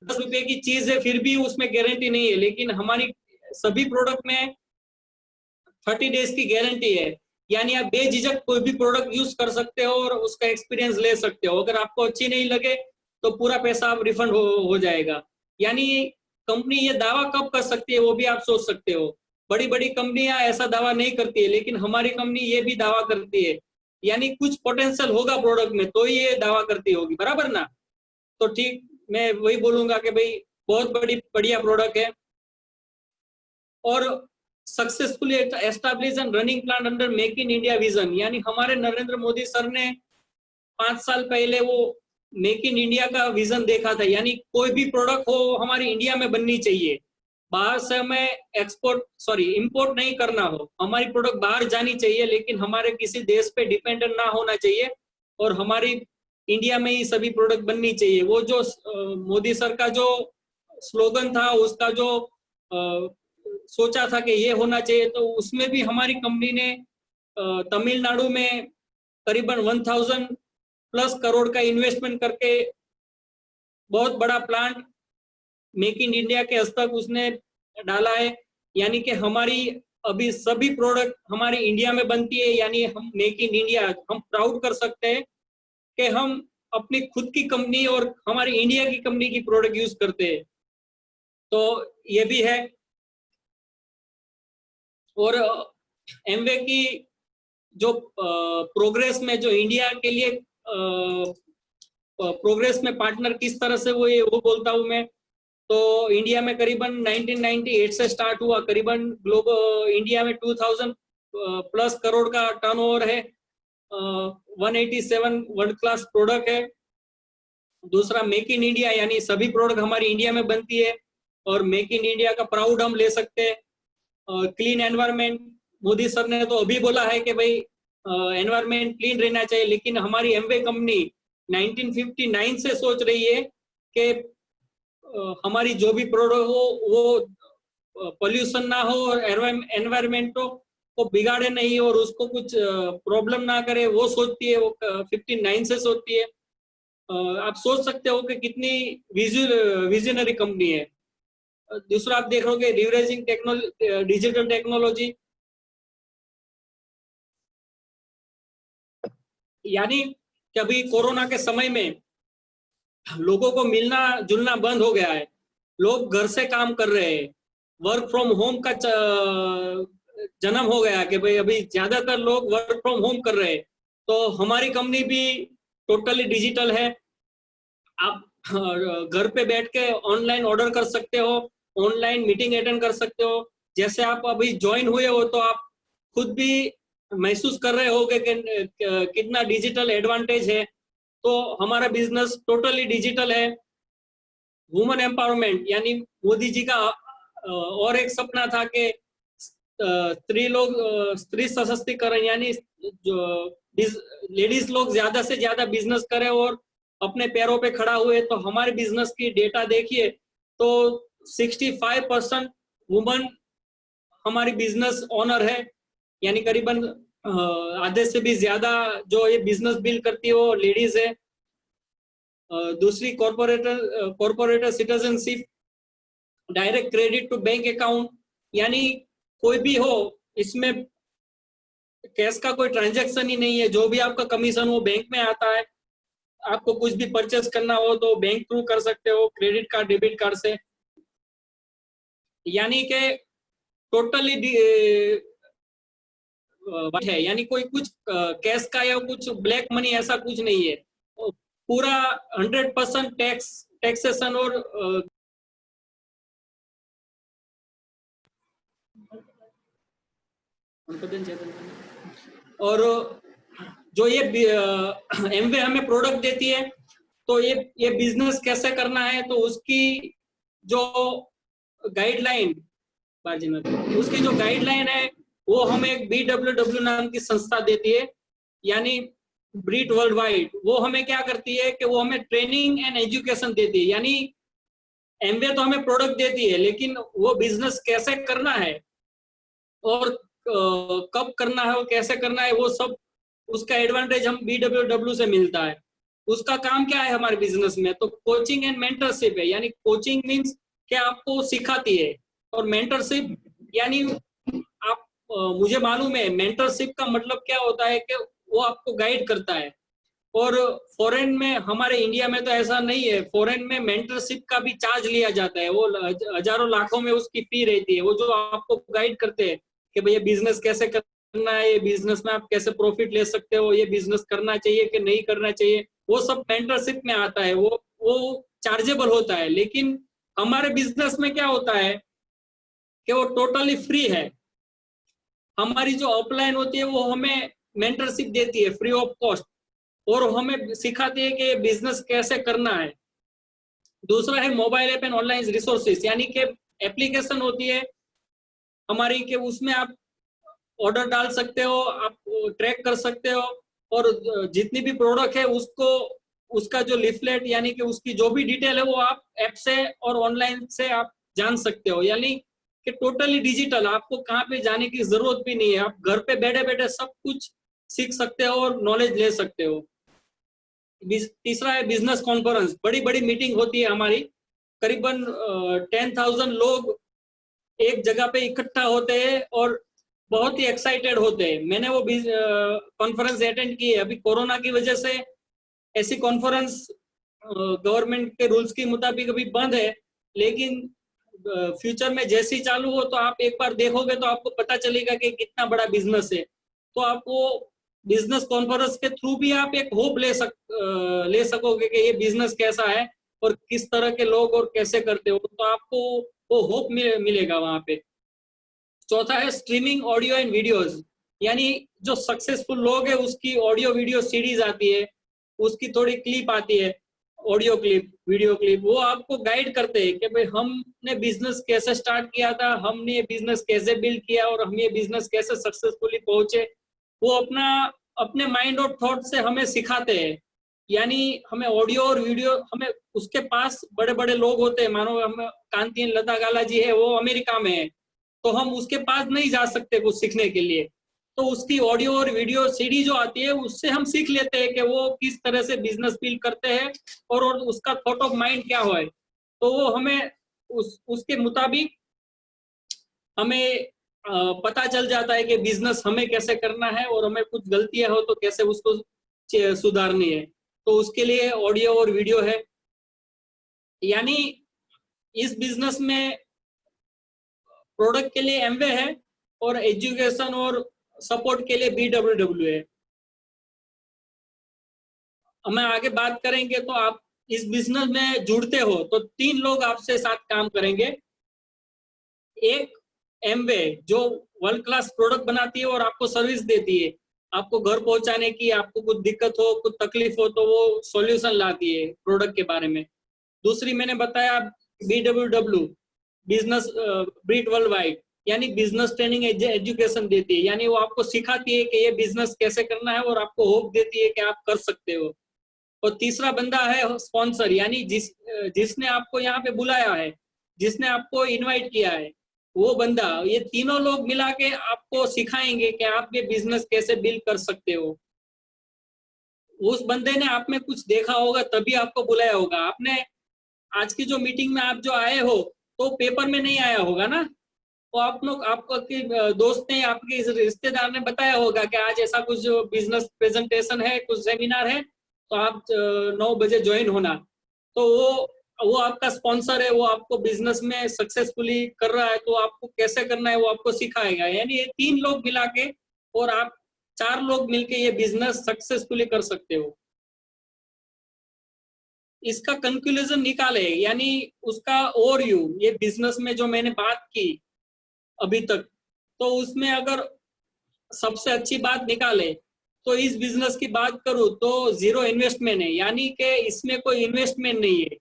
A: 10 रुपए की चीज है फिर भी उसमें गारंटी नहीं है, लेकिन हमारी सभी प्रोडक्ट में 30 डेज की गारंटी है। यानी आप बेझिझक कोई भी प्रोडक्ट यूज कर सकते हो और उसका एक्सपीरियंस ले सकते हो। अगर आपको अच्छी नहीं लगे तो पूरा पैसा आप रिफंड हो जाएगा। यानी कंपनी ये दावा कब कर सकती है वो भी आप सोच सकते हो। बड़ी बड़ी कंपनियां ऐसा दावा नहीं करती है, लेकिन हमारी कंपनी ये भी दावा करती है। यानी कुछ पोटेंशियल होगा प्रोडक्ट में तो ये दावा करती होगी, बराबर ना? तो ठीक, मैं वही बोलूंगा कि भाई बहुत बढ़िया प्रोडक्ट है। और successfully establish and running plan under make in India vision. यानी हमारे नरेंद्र मोदी सर ने 5 साल पहले वो मेक इन इंडिया का विजन देखा था। यानी कोई भी प्रोडक्ट हो हमारी इंडिया में बननी चाहिए, बाहर से हमें इंपोर्ट नहीं करना हो। हमारी प्रोडक्ट बाहर जानी चाहिए, लेकिन हमारे किसी देश पे डिपेंडेंट ना होना चाहिए, और हमारी इंडिया में ही सभी प्रोडक्ट बननी चाहिए। वो जो मोदी सर का जो स्लोगन था, उसका जो सोचा था कि ये होना चाहिए, तो उसमें भी हमारी कंपनी ने तमिलनाडु में करीबन 1000 प्लस करोड़ का इन्वेस्टमेंट करके बहुत बड़ा प्लांट मेक इन इंडिया के हस्तक उसने डाला है। यानी कि हमारी अभी सभी प्रोडक्ट हमारी इंडिया में बनती है। यानी हम मेक इन इंडिया, हम प्राउड कर सकते हैं कि हम अपनी खुद की कंपनी और हमारी इंडिया की कंपनी की प्रोडक्ट यूज करते हैं। तो ये भी है। और एमवे की जो प्रोग्रेस में, जो इंडिया के लिए प्रोग्रेस में पार्टनर किस तरह से वो बोलता हूँ मैं। तो इंडिया में करीबन 1998 से स्टार्ट हुआ, करीबन ग्लोबल इंडिया में 2000 प्लस करोड़ का टर्नओवर है, 187 वर्ल्ड क्लास प्रोडक्ट है। दूसरा मेक इन इंडिया, यानी सभी प्रोडक्ट हमारी इंडिया में बनती है, और मेक इन इंडिया का प्राउड हम ले सकते हैं। क्लीन एनवायरमेंट, मोदी सर ने तो अभी बोला है कि भाई एनवायरमेंट क्लीन रहना चाहिए, लेकिन हमारी एमवे कंपनी 1959 से सोच रही है कि हमारी जो भी प्रोडक्ट हो वो पोल्यूशन ना हो और एनवायरमेंट को बिगाड़े नहीं और उसको कुछ प्रॉब्लम ना करे, वो सोचती है। वो 59 से सोचती है। आप सोच सकते हो कि कितनी विजनरी कंपनी है। दूसरा आप देखोगे लीवरेजिंग टेक्नोलॉजी, डिजिटल टेक्नोलॉजी। यानी कि अभी कोरोना के समय में लोगों को मिलना जुलना बंद हो गया है, लोग घर से काम कर रहे हैं, वर्क फ्रॉम होम का जन्म हो गया कि भाई अभी ज्यादातर लोग वर्क फ्रॉम होम कर रहे हैं। तो हमारी कंपनी भी टोटली डिजिटल है। आप घर पे बैठ के ऑनलाइन ऑर्डर कर सकते हो, ऑनलाइन मीटिंग अटेंड कर सकते हो। जैसे आप अभी ज्वाइन हुए हो तो आप खुद भी महसूस कर रहे हो कि कितना डिजिटल एडवांटेज है। तो हमारा बिजनेस टोटली डिजिटल है। वुमेन एम्पावरमेंट, यानी मोदी जी का और एक सपना था कि स्त्री सशक्तिकरण, यानी जो लेडीज लोग ज्यादा से ज्यादा बिजनेस करें और अपने पैरों पे खड़ा हुए। तो हमारे बिजनेस की डेटा देखिए तो 65% वुमेन हमारी बिजनेस ओनर है। यानी करीबन आधे से भी ज्यादा जो ये बिजनेस बिल्ड करती है वो लेडीज है। दूसरी corporator citizenship, direct credit to bank account, यानी कोई भी हो इसमें कैश का कोई ट्रांजैक्शन ही नहीं है। जो भी आपका कमीशन वो बैंक में आता है। आपको कुछ भी परचेस करना हो तो बैंक थ्रू कर सकते हो, क्रेडिट कार्ड डेबिट कार्ड से। यानी कि टोटली है, यानी कोई कुछ कैश का या कुछ ब्लैक मनी ऐसा कुछ नहीं है। पूरा 100% टैक्सेशन और जो ये एमवे हमें प्रोडक्ट देती है, तो ये बिजनेस कैसे करना है, तो उसकी जो गाइडलाइन, उसकी जो गाइडलाइन है वो हमें एक BWW नाम की संस्था देती है, यानी ब्रीट वर्ल्ड वाइड। वो हमें क्या करती है कि वो हमें ट्रेनिंग एंड एजुकेशन देती है। यानी एमबीए तो हमें प्रोडक्ट देती है, लेकिन वो बिजनेस कैसे करना है और कब करना है और कैसे करना है, वो सब उसका एडवांटेज हम BWW से मिलता है। उसका काम क्या है हमारे बिजनेस में, तो कोचिंग एंड मेंटरशिप है। यानी कोचिंग मीन्स क्या आपको सिखाती है, और मेंटरशिप यानी आप मुझे मालूम है मेंटरशिप का मतलब क्या होता है कि वो आपको गाइड करता है। और फॉरेन में, हमारे इंडिया में तो ऐसा नहीं है। फॉरेन में मेंटरशिप का भी चार्ज लिया जाता है, वो हजारों लाखों में उसकी फी रहती है। वो जो आपको गाइड करते हैं कि भैया बिजनेस कैसे करना है, ये बिजनेस में आप कैसे प्रॉफिट ले सकते हो, ये बिजनेस करना चाहिए कि नहीं करना चाहिए, वो सब मेंटरशिप में आता है। वो चार्जेबल होता है। लेकिन हमारे बिजनेस में क्या होता है कि वो टोटली फ्री है। हमारी जो ऑफलाइन होती है वो हमें मेंटरशिप देती है फ्री ऑफ कॉस्ट, और हमें सिखाती है कि बिजनेस कैसे करना है। दूसरा है mobile app and online resources, यानी कि एप्लीकेशन होती है हमारी, कि उसमें आप ऑर्डर डाल सकते हो, आप ट्रैक कर सकते हो, और जितनी भी प्रोडक्ट है उसको, उसका जो लिफलेट यानी कि उसकी जो भी डिटेल है वो आप ऐप से और ऑनलाइन से आप जान सकते हो। यानी कि टोटली डिजिटल, आपको कहाँ पे जाने की जरूरत भी नहीं है। आप घर पे बैठे बैठे सब कुछ सीख सकते हो और नॉलेज ले सकते हो। तीसरा है बिजनेस कॉन्फ्रेंस। बड़ी बड़ी मीटिंग होती है हमारी, करीबन 10,000 लोग एक जगह पे इकट्ठा होते हैं और बहुत ही एक्साइटेड होते हैं। मैंने वो कॉन्फ्रेंस अटेंड की है। अभी कोरोना की वजह से ऐसी कॉन्फ्रेंस गवर्नमेंट के रूल्स के मुताबिक अभी बंद है, लेकिन फ्यूचर में जैसी चालू हो तो आप एक बार देखोगे तो आपको पता चलेगा कि कितना बड़ा बिजनेस है। तो आप वो बिजनेस कॉन्फ्रेंस के थ्रू भी आप एक होप ले सकोगे कि ये बिजनेस कैसा है और किस तरह के लोग और कैसे करते हो, तो आपको वो होप मिलेगा वहां पे। चौथा है स्ट्रीमिंग ऑडियो एंड वीडियोस, यानी जो सक्सेसफुल लोग है उसकी ऑडियो वीडियो सीरीज आती है, उसकी थोड़ी क्लिप आती है, ऑडियो क्लिप, वीडियो क्लिप। वो आपको गाइड करते हैं कि भाई हमने बिजनेस कैसे स्टार्ट किया था, हमने ये बिजनेस कैसे बिल्ड किया और हम ये बिजनेस कैसे सक्सेसफुली पहुंचे। वो अपने माइंड और थॉट से हमें सिखाते हैं। यानी हमें ऑडियो और वीडियो, हमें उसके पास बड़े बड़े लोग होते हैं, मानो हम कांतियन लता गाला जी है, वो अमेरिका में है, तो हम उसके पास नहीं जा सकते कुछ सीखने के लिए। तो उसकी ऑडियो और वीडियो सीडी जो आती है उससे हम सीख लेते हैं कि वो किस तरह से बिजनेस बिल्ड करते हैं और उसका थॉट ऑफ माइंड क्या हो है। तो वो हमें उसके मुताबिक हमें पता चल जाता है कि बिजनेस हमें कैसे करना है और हमें कुछ गलतियां हो तो कैसे उसको सुधारनी है। तो उसके लिए ऑडियो और वीडियो है। यानी इस बिजनेस में प्रोडक्ट के लिए एमवे है और एजुकेशन और सपोर्ट के लिए BWW है। मैं आगे बात करेंगे तो आप इस बिजनेस में जुड़ते हो तो 3 लोग आपसे साथ काम करेंगे। एक एमवे जो वर्ल्ड क्लास प्रोडक्ट बनाती है और आपको सर्विस देती है, आपको घर पहुंचाने की, आपको कुछ दिक्कत हो, कुछ तकलीफ हो तो वो सॉल्यूशन लाती है प्रोडक्ट के बारे में। दूसरी मैंने बताया BWW, business Breach world wide, यानी बिजनेस ट्रेनिंग एजुकेशन देती है, यानी वो आपको सिखाती है कि ये बिजनेस कैसे करना है और आपको होप देती है कि आप कर सकते हो। और तीसरा बंदा है स्पॉन्सर, यानी जिसने आपको यहाँ पे बुलाया है, जिसने आपको इनवाइट किया है, वो बंदा। ये तीनों लोग मिला के आपको सिखाएंगे कि आप ये बिजनेस कैसे बिल्ड कर सकते हो। उस बंदे ने आप में कुछ देखा होगा तभी आपको बुलाया होगा। आपने आज की जो मीटिंग में आप जो आए हो तो पेपर में नहीं आया होगा ना, तो आप लोग, आपके दोस्त ने, आपके रिश्तेदार ने बताया होगा कि आज ऐसा कुछ बिजनेस प्रेजेंटेशन है, कुछ सेमिनार है, तो आप 9 बजे ज्वाइन होना। तो वो वो आपका स्पॉन्सर है, वो आपको बिजनेस में सक्सेसफुली कर रहा है, तो आपको कैसे करना है वो आपको सिखाएगा। यानी ये 3 लोग मिला के और आप 4 लोग मिलके ये बिजनेस सक्सेसफुली कर सकते हो। इसका कंक्लूजन निकाले, यानी उसका ओवरव्यू, ये बिजनेस में जो मैंने बात की अभी तक, तो उसमें अगर सबसे अच्छी बात निकाले तो इस बिजनेस की बात करूं तो जीरो इन्वेस्टमेंट है, यानी कि इसमें कोई इन्वेस्टमेंट नहीं है।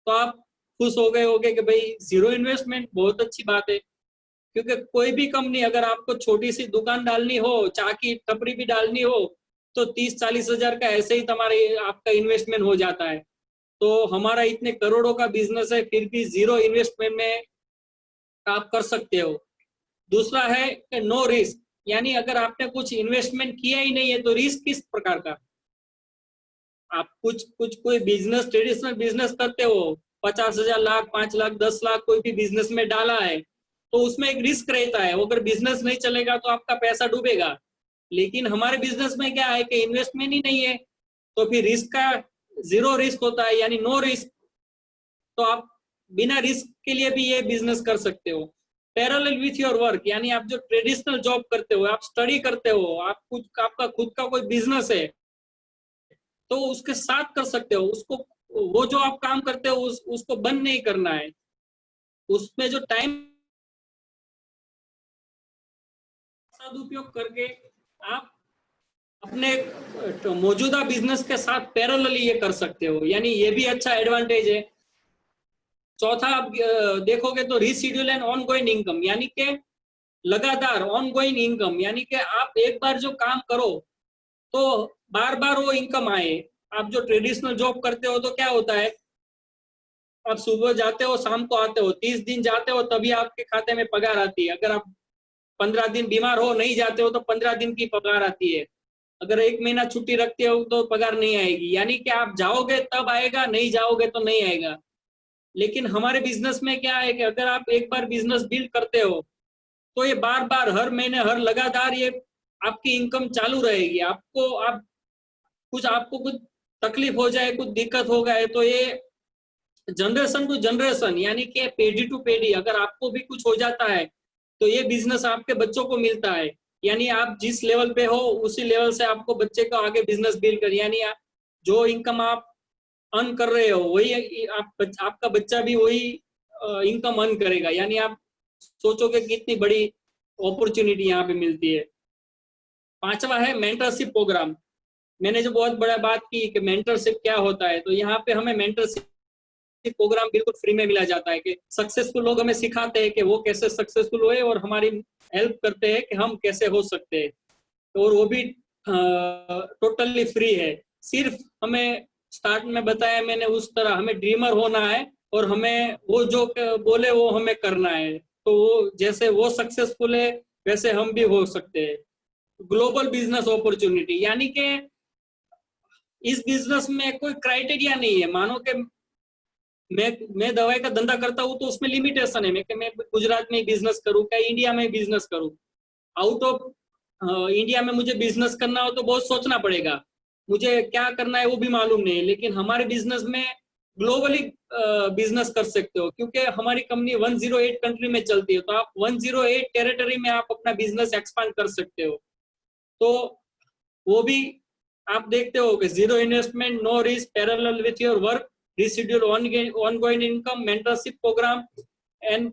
A: तो आप खुश हो गए होगे कि भाई जीरो इन्वेस्टमेंट, बहुत अच्छी बात है। क्योंकि कोई भी कंपनी, अगर आपको छोटी सी दुकान डालनी हो, चाय की टपरी भी डालनी हो, तो 30-40 हजार का ऐसे ही तुम्हारे आपका इन्वेस्टमेंट हो जाता है। तो हमारा इतने करोड़ों का बिजनेस है, फिर भी जीरो इन्वेस्टमेंट में आप कर सकते हो। दूसरा है कि नो रिस्क, यानी अगर आपने कुछ इन्वेस्टमेंट किया ही नहीं है तो रिस्क किस प्रकार का। आप कुछ कुछ कोई बिजनेस, ट्रेडिशनल बिजनेस करते हो, 50,000, लाख, 5 लाख, 10 लाख कोई भी बिजनेस में डाला है, तो उसमें एक रिस्क रहता है। अगर बिजनेस नहीं चलेगा तो आपका पैसा डूबेगा। लेकिन हमारे बिजनेस में क्या है कि इन्वेस्टमेंट ही नहीं है, तो फिर रिस्क का जीरो रिस्क होता है, यानी नो रिस्क। तो आप बिना रिस्क के लिए भी ये बिजनेस कर सकते हो। पैरेलल विथ योर वर्क, यानी आप जो ट्रेडिशनल जॉब करते हो, आप स्टडी करते हो, आप कुछ आपका खुद का कोई बिजनेस है, तो उसके साथ कर सकते हो उसको। वो जो आप काम करते हो उसको बंद नहीं करना है। उसमें जो टाइम सदुपयोग करके आप अपने मौजूदा बिजनेस के साथ पैरेलली ये कर सकते हो, यानी ये भी अच्छा एडवांटेज है। चौथा आप देखोगे तो reschedule and on going income, यानी कि लगातार ऑन गोइंग इनकम, यानी कि आप एक बार जो काम करो तो बार बार वो इनकम आए। आप जो ट्रेडिशनल जॉब करते हो तो क्या होता है, आप सुबह जाते हो शाम को आते हो, 30 दिन जाते हो तभी आपके खाते में पगार आती है। अगर आप 15 दिन बीमार हो नहीं जाते हो तो 15 दिन की पगार आती है। अगर 1 महीना छुट्टी रखते हो तो पगार नहीं आएगी, यानी कि आप जाओगे तब आएगा, नहीं जाओगे तो नहीं आएगा। लेकिन हमारे बिजनेस में क्या है कि अगर आप एक बार बिजनेस बिल्ड करते हो तो ये बार बार हर महीने हर लगातार ये आपकी इनकम चालू रहेगी। आपको कुछ तकलीफ हो जाए, कुछ दिक्कत हो गए, तो ये जनरेशन टू जनरेशन, यानी कि पीढ़ी टू पीढ़ी, अगर आपको भी कुछ हो जाता है तो ये बिजनेस आपके बच्चों को मिलता है। यानी आप जिस लेवल पे हो उसी लेवल से आपको बच्चे को आगे बिजनेस बिल्ड कर, यानी जो इनकम आप अर्न कर रहे हो वही आपका बच्चा भी वही इनकम अर्न करेगा। यानी आप सोचोगे कितनी बड़ी अपॉर्चुनिटी यहाँ पे मिलती है। पांचवा है मेंटरशिप प्रोग्राम। मैंने जो बहुत बड़ा बात की कि मेंटरशिप क्या होता है, तो यहाँ पे हमें मेंटरशिप प्रोग्राम बिल्कुल फ्री में मिला जाता है कि सक्सेसफुल लोग हमें सिखाते हैं कि वो कैसे सक्सेसफुल हुए और हमारी हेल्प करते हैं कि हम कैसे हो सकते हैं। और वो भी टोटली फ्री है। सिर्फ हमें स्टार्ट में बताया मैंने उस तरह हमें ड्रीमर होना है और हमें वो जो बोले वो हमें करना है। तो वो जैसे वो सक्सेसफुल है वैसे हम भी हो सकते हैं। ग्लोबल बिजनेस अपॉर्चुनिटी, यानी कि इस बिजनेस में कोई क्राइटेरिया नहीं है। मानो कि मैं दवाई का धंधा करता हूँ तो उसमें लिमिटेशन है, मैं गुजरात में बिजनेस करूँ क्या इंडिया में बिजनेस करूँ। आउट ऑफ इंडिया में मुझे बिजनेस करना हो तो बहुत सोचना पड़ेगा, मुझे क्या करना है वो भी मालूम नहीं है। लेकिन हमारे बिजनेस में ग्लोबली बिजनेस कर सकते हो, क्योंकि हमारी कंपनी 108 कंट्री में चलती है, तो आप 108 टेरिटरी में आप अपना बिजनेस एक्सपांड कर सकते हो। तो वो भी आप देखते हो कि zero investment, no risk, parallel with your work, residual ongoing income, mentorship program and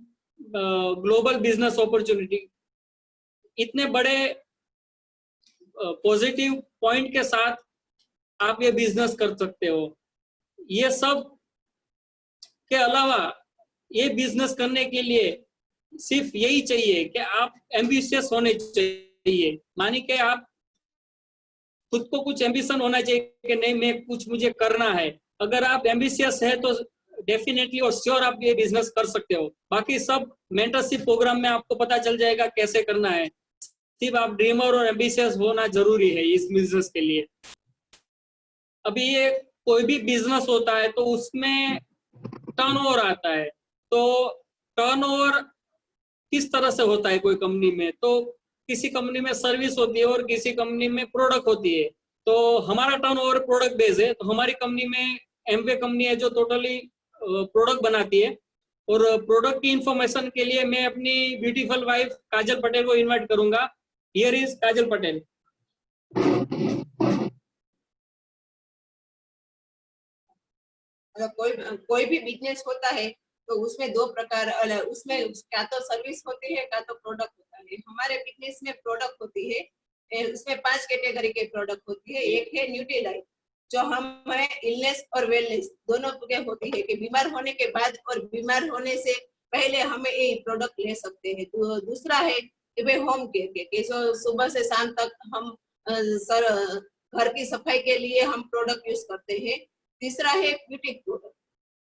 A: global business opportunity। इतने बड़े पॉजिटिव पॉइंट के साथ आप ये बिजनेस कर सकते हो। ये सब के अलावा ये बिजनेस करने के लिए सिर्फ यही चाहिए कि आप एम्बिशियस होने चाहिए। मानी कि आप खुद को कुछ एम्बिशन होना चाहिए कि नहीं मैं कुछ मुझे करना है। अगर आप एम्बिशियस है तो डेफिनेटली और श्योर आप ये बिजनेस कर सकते हो। बाकी सब मेंटरशिप प्रोग्राम में आपको पता चल जाएगा कैसे करना है। सिर्फ आप ड्रीमर और एम्बिशियस होना जरूरी है इस बिजनेस के लिए। अभी ये कोई भी बिजनेस होता है तो उसमें टर्नओवर आता है। तो टर्नओवर किस तरह से होता है कोई कंपनी में, तो किसी कंपनी में सर्विस होती है और किसी कंपनी में प्रोडक्ट होती है। तो हमारा टर्नओवर प्रोडक्ट बेस है, तो हमारी कंपनी में एमवे कंपनी है जो टोटली प्रोडक्ट बनाती है। और प्रोडक्ट की इंफॉर्मेशन के लिए मैं अपनी ब्यूटीफुल वाइफ काजल पटेल को इनवाइट करूंगा। हियर इज काजल पटेल।
B: कोई भी बिजनेस होता है तो उसमें दो प्रकार, उसमें क्या तो सर्विस होती है, क्या तो प्रोडक्ट होता है। हमारे बिजनेस में प्रोडक्ट होती है, उसमें 5 कैटेगरी के प्रोडक्ट होती है। एक है न्यूट्रीलाइफ, जो हमें इलनेस और वेलनेस दोनों के होती है, कि बीमार होने के बाद और बीमार होने से पहले हमें ये प्रोडक्ट ले सकते हैं। तो दूसरा है कि भाई होम केयर के, जो सुबह से शाम तक हम घर की सफाई के लिए हम प्रोडक्ट यूज करते हैं। तीसरा है ब्यूटी प्रोडक्ट,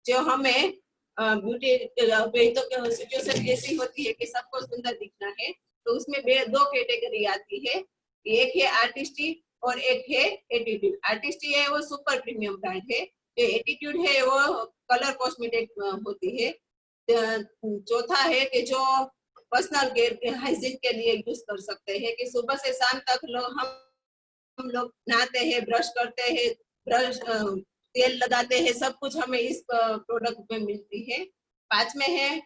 B: जो हमें ब्यूटी तो सिचुएशन ऐसी होती है कि सबको सुंदर दिखना है, तो उसमें दो कैटेगरी आती है। एक है आर्टिस्टी और एक है एटीट्यूड। आर्टिस्टी है वो सुपर प्रीमियम ब्रांड है, जो एटीट्यूड है वो कलर कॉस्मेटिक होती है। चौथा है कि जो पर्सनल केयर हाइजीन के लिए यूज कर सकते हैं, कि सुबह से शाम तक हम लोग नहाते हैं, ब्रश करते हैं, ब्रश तेल लगाते हैं, सब कुछ हमें इस प्रोडक्ट में मिलती है। 5 में है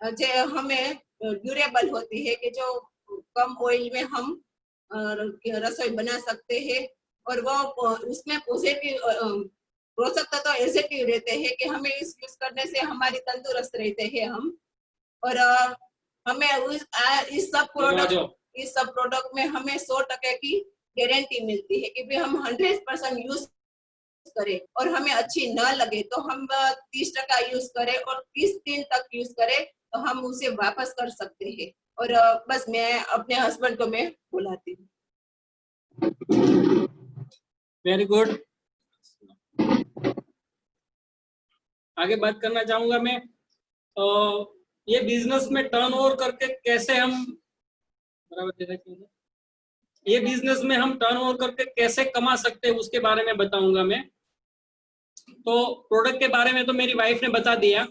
B: जो हमें ड्यूरेबल होती है, कि जो कम ऑयल में हम रसोई बना सकते हैं, और वो उसमें पॉजिटिव पोषक तत्व एजेटिव रहते हैं, कि हमें इस यूज करने से हमारी तंदुरुस्त रहते हैं हम। और हमें इस सब प्रोडक्ट में हमें 100% की गारंटी मिलती है, कि भी हम 100% यूज करें और हमें अच्छी न लगे तो हम 30% यूज करें, और 30 दिन तक यूज करें तो हम उसे वापस कर सकते हैं। और बस मैं अपने हस्बैंड को मैं बुलाती हूँ।
A: Very good. आगे बात करना चाहूंगा मैं, ये बिजनेस में टर्नओवर करके कैसे हम ये बिजनेस में हम टर्नओवर करके कैसे कमा सकते हैं उसके बारे में बताऊंगा मैं। तो प्रोडक्ट के बारे में तो मेरी वाइफ ने बता दिया,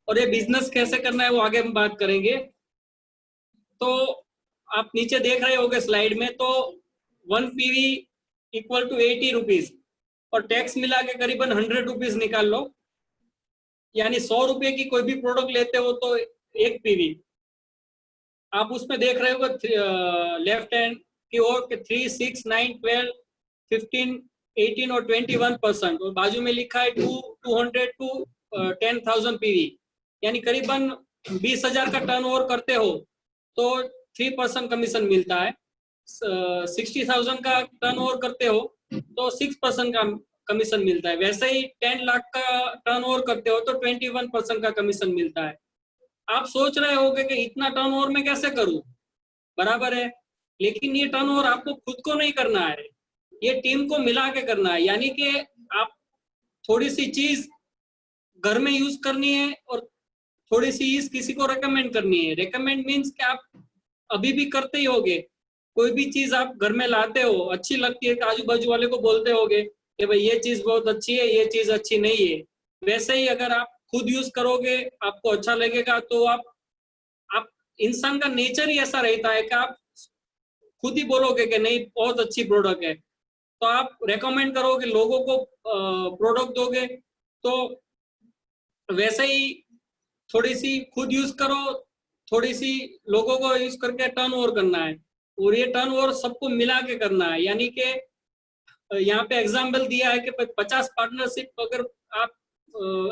A: और ये बिजनेस कैसे करना है वो आगे हम बात करेंगे। तो आप नीचे देख रहे होंगे स्लाइड में, तो 1 PV इक्वल टू 80 रुपीज, और टैक्स मिला के करीबन 100 रुपीज निकाल लो, यानी 100 रुपए की कोई भी प्रोडक्ट लेते हो तो 1 PV आप उसमें देख रहे हो लेफ्ट हैंड की ओर 3, 6, 9, 12, 15, 18 और 21%, और बाजू में लिखा है 200 to 10,000 PV, यानी करीबन 20,000 का टर्नओवर करते हो तो 3% कमीशन मिलता है। 60,000 का टर्नओवर करते हो तो 6% का कमीशन मिलता है। वैसे ही 10 लाख का टर्नओवर करते हो तो 21% का कमीशन मिलता है। आप सोच रहे होगे कि इतना टर्नओवर मैं कैसे करूं, बराबर है, लेकिन ये टर्नओवर आपको खुद को नहीं करना है, ये टीम को मिला के करना है। यानी कि आप थोड़ी सी चीज घर में यूज करनी है और थोड़ी सी चीज किसी को रेकमेंड करनी है। रेकमेंड मीन्स कि आप अभी भी करते ही होगे, कोई भी चीज आप घर में लाते हो, अच्छी लगती है, आजू बाजू वाले को बोलते होगे कि भाई ये चीज बहुत अच्छी है, ये चीज अच्छी नहीं है। वैसे ही अगर आप खुद यूज करोगे, आपको अच्छा लगेगा, तो आप इंसान का नेचर ही ऐसा रहता है कि आप खुद ही बोलोगे कि नहीं बहुत अच्छी प्रोडक्ट है, तो आप रेकमेंड करोगे, लोगों को प्रोडक्ट दोगे। तो वैसे ही थोड़ी सी खुद यूज करो, थोड़ी सी लोगों को यूज करके टर्नओवर करना है, और ये टर्नओवर सबको मिला के करना है। यानी कि यहाँ पे एग्जाम्पल दिया है कि 50 पार्टनरशिप अगर आप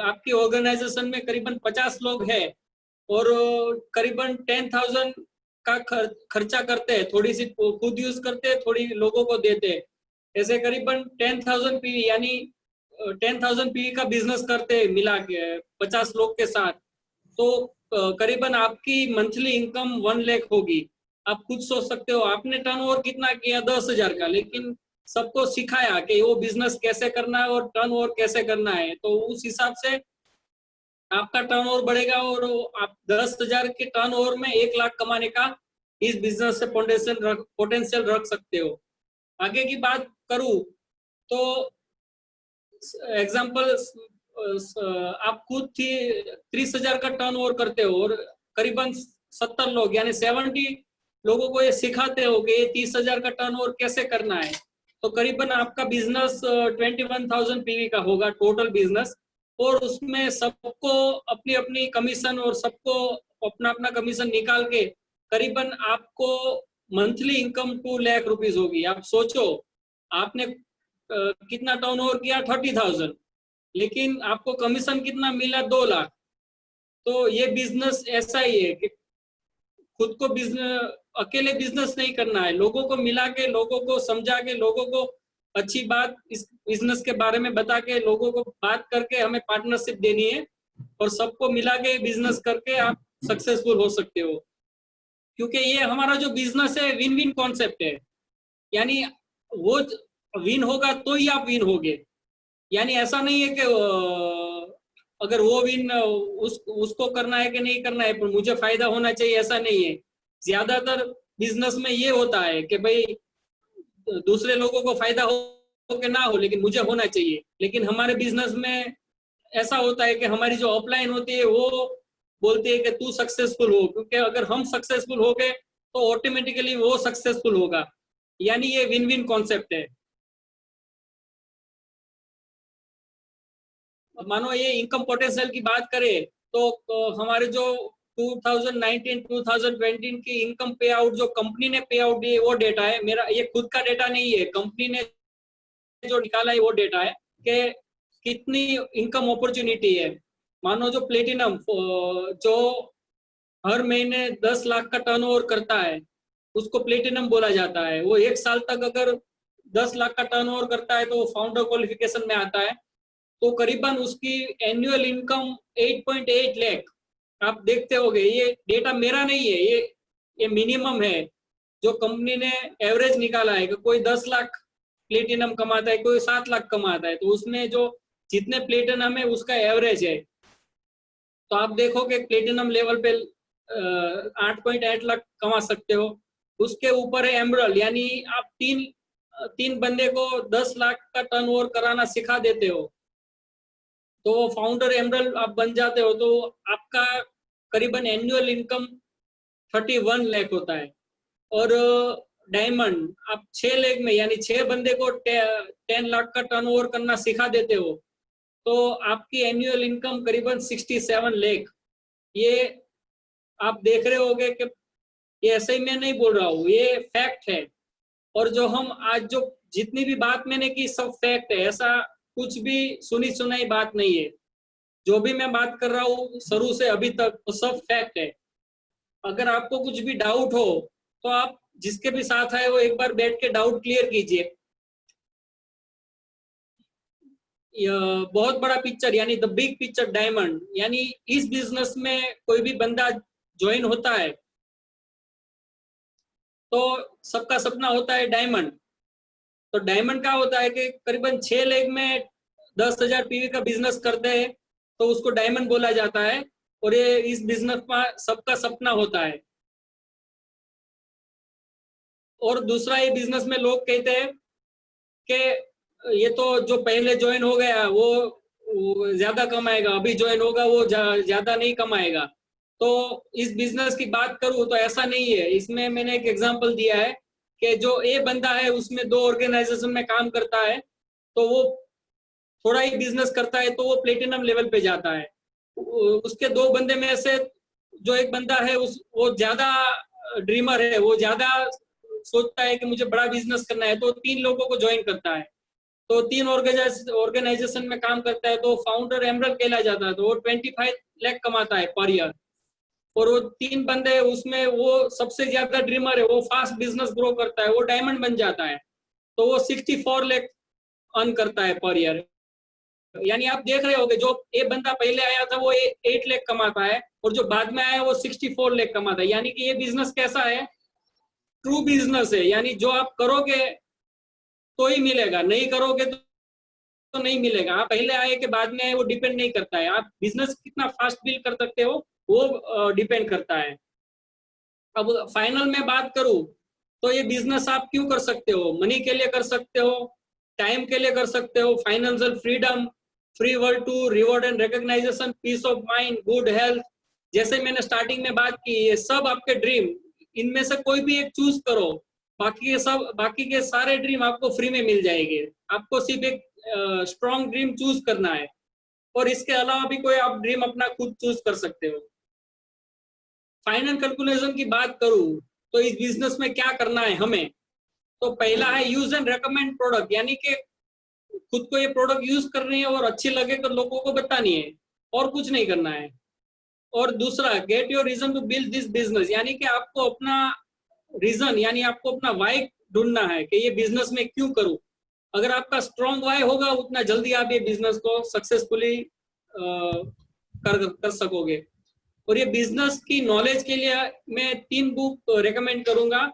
A: आपकी ऑर्गेनाइजेशन में करीबन 50 लोग हैं और करीबन 10,000 का खर्चा करते हैं, थोड़ी सी खुद यूज करते हैं, थोड़ी लोगों को देते हैं, ऐसे करीबन 10,000 PV यानी 10,000 PV का बिजनेस करते हैं मिला के 50 लोग के साथ, तो करीबन आपकी मंथली इनकम 1 लाख होगी। आप खुद सोच सकते हो आपने टर्नओवर कितना किया, 10,000 का, लेकिन सबको सिखाया कि वो बिजनेस कैसे करना है और टर्नओवर कैसे करना है, तो उस हिसाब से आपका टर्नओवर बढ़ेगा और आप 10,000 के टर्नओवर में 1 लाख कमाने का इस बिजनेस से पोटेंशियल रख सकते हो। आगे की बात करूं तो एग्जांपल, आप खुद 30,000 का टर्नओवर करते हो और करीबन 70 लोग यानी 70 लोगों को ये सिखाते हो कि 30,000 का टर्नओवर कैसे करना है, तो करीबन आपका बिजनेस 21,000 PV का होगा टोटल बिजनेस। और उसमें सबको अपनी अपनी कमीशन और सबको अपना अपना कमीशन निकाल के करीबन आपको मंथली इनकम 2 लाख रुपीस होगी। आप सोचो, आपने कितना टर्नओवर किया 30,000, लेकिन आपको कमीशन कितना मिला 2 लाख। तो ये बिजनेस ऐसा ही है कि खुद को बिजनेस अकेले बिजनेस नहीं करना है, लोगों को मिला के, लोगों को समझा के, लोगों को अच्छी बात इस बिजनेस के बारे में बता के, लोगों को बात करके हमें पार्टनरशिप देनी है और सबको मिला के बिजनेस करके आप सक्सेसफुल हो सकते हो। क्योंकि ये हमारा जो बिजनेस है विन विन कॉन्सेप्ट है, यानी वो विन होगा तो ही आप विन होगे। यानी ऐसा नहीं है कि अगर वो विन उसको करना है कि नहीं करना है पर मुझे फायदा होना चाहिए, ऐसा नहीं है। ज्यादातर बिजनेस में ये होता है कि भाई दूसरे लोगों को फायदा हो कि ना हो, लेकिन मुझे होना चाहिए। लेकिन हमारे बिजनेस में ऐसा होता है कि हमारी जो अपलाइन होती है वो बोलती है कि तू सक्सेसफुल हो, क्योंकि अगर हम सक्सेसफुल हो गए तो ऑटोमेटिकली वो सक्सेसफुल होगा। यानी ये विन विन कॉन्सेप्ट है। मानो ये इनकम पोटेंशियल की बात करें तो हमारे जो 2019-2020 की इनकम पे आउट जो कंपनी ने पे आउट दिए वो डेटा है, मेरा ये खुद का डेटा नहीं है, कंपनी ने जो निकाला है वो डेटा है कि कितनी इनकम अपॉर्चुनिटी है। मानो जो प्लेटिनम जो हर महीने 10 लाख का टर्नओवर करता है उसको प्लेटिनम बोला जाता है। वो 1 साल तक अगर 10 लाख का टर्नओवर करता है तो वो फाउंडर क्वालिफिकेशन में आता है। तो करीबन उसकी एनुअल इनकम 8.8 लाख। आप देखते होंगे, ये डेटा मेरा नहीं है, ये मिनिमम है जो कंपनी ने एवरेज निकाला है कि कोई 10 लाख प्लेटिनम कमाता है, कोई 7 लाख कमाता है। तो उसमें जो जितने प्लेटिनम है उसका एवरेज है। तो आप देखोगे प्लेटिनम लेवल पे 8.8 लाख कमा सकते हो। उसके ऊपर है एमरल्ड, यानी आप तीन बंदे को 10 लाख का टर्नओवर कराना सिखा देते हो तो फाउंडर एमरल्ड आप बन जाते हो, तो आपका करीबन एनुअल इनकम 31 लाख होता है। और डायमंड आप 6 लाख में, यानी 6 बंदे को 10 लाख का टर्नओवर करना सिखा देते हो तो आपकी एनुअल इनकम करीबन 67 लाख। ये आप देख रहे होगे कि ये ऐसे ही मैं नहीं बोल रहा हूँ, ये फैक्ट है। और जो हम आज जो जितनी भी बात मैंने की सब फैक्ट है, ऐसा कुछ भी सुनी सुनाई बात नहीं है। जो भी मैं बात कर रहा हूँ शुरू से अभी तक तो सब फैक्ट है। अगर आपको कुछ भी डाउट हो तो आप जिसके भी साथ आए वो एक बार बैठ के डाउट क्लियर कीजिए। बहुत बड़ा पिक्चर यानी द बिग पिक्चर डायमंड, यानी इस बिजनेस में कोई भी बंदा ज्वाइन होता है तो सबका सपना होता है डायमंड। तो डायमंड का होता है कि करीबन 6 लाख में 10,000 पीवी का बिजनेस करते हैं तो उसको डायमंड बोला जाता है। और ये इस बिजनेस में सबका सपना होता है। और दूसरा ये बिजनेस में लोग कहते हैं कि ये तो जो पहले ज्वाइन हो गया वो ज्यादा कमाएगा, अभी ज्वाइन होगा वो ज्यादा नहीं कमाएगा। तो इस बिजनेस की बात करूं तो ऐसा नहीं है। इसमें मैंने एक एग्जांपल दिया है कि जो ए बंदा है उसमें 2 ऑर्गेनाइजेशन में काम करता है तो वो थोड़ा ही बिजनेस करता है तो वो प्लेटिनम लेवल पे जाता है। उसके 2 बंदे में से जो एक बंदा है वो ज्यादा ड्रीमर है, वो ज्यादा सोचता है कि मुझे बड़ा बिजनेस करना है तो 3 लोगों को ज्वाइन करता है। तो 3 ऑर्गेनाइजेशन में काम करता है तो फाउंडर एमरल्ड कहला जाता है। तो वो 25 लाख कमाता है पर ईयर। और वो 3 बंदे उसमें वो सबसे ज्यादा ड्रीमर है, वो फास्ट बिजनेस ग्रो करता है, वो डायमंड बन जाता है तो वो 64 लाख अर्न करता है पर ईयर। यानी आप देख रहे होगे जो एक बंदा पहले आया था वो 8 लाख कमाता है और जो बाद में आया वो 64 लाख कमाता है। यानी कि ये बिजनेस कैसा है, ट्रू बिजनेस है। यानी जो आप करोगे तो ही मिलेगा, नहीं करोगे तो नहीं मिलेगा। आप पहले आए कि बाद में आए वो डिपेंड नहीं करता है। आप बिजनेस कितना फास्ट बिल्ड कर सकते हो वो डिपेंड करता है। अब फाइनल में बात करूं तो ये बिजनेस आप क्यों कर सकते हो? मनी के लिए कर सकते हो, टाइम के लिए कर सकते हो, financial freedom, free world to reward and recognisation, peace of mind, good health. जैसे मैंने स्टार्टिंग में बात की, ये सब आपके ड्रीम, इनमें से कोई भी एक चूज करो, बाकी के सारे ड्रीम आपको फ्री में मिल जाएंगे। आपको सिर्फ एक स्ट्रॉन्ग ड्रीम चूज करना है। और इसके अलावा भी कोई आप ड्रीम अपना खुद चूज कर सकते हो। फाइनल कैलकुलेशन की बात करूं तो इस बिजनेस में क्या करना है हमें, तो पहला है यूज एंड रेकमेंड प्रोडक्ट, यानी कि खुद को ये प्रोडक्ट यूज करनी है और अच्छी लगे तो लोगों को बतानी है, और कुछ नहीं करना है। और दूसरा, get your reason to build this business, यानी कि आपको अपना रीजन यानी आपको अपना वाई ढूंढना है कि ये बिजनेस में क्यों करूं। अगर आपका स्ट्रॉन्ग वाई होगा उतना जल्दी आप ये बिजनेस को सक्सेसफुली कर सकोगे। और ये बिजनेस की नॉलेज के लिए मैं 3 बुक रेकमेंड करूंगा।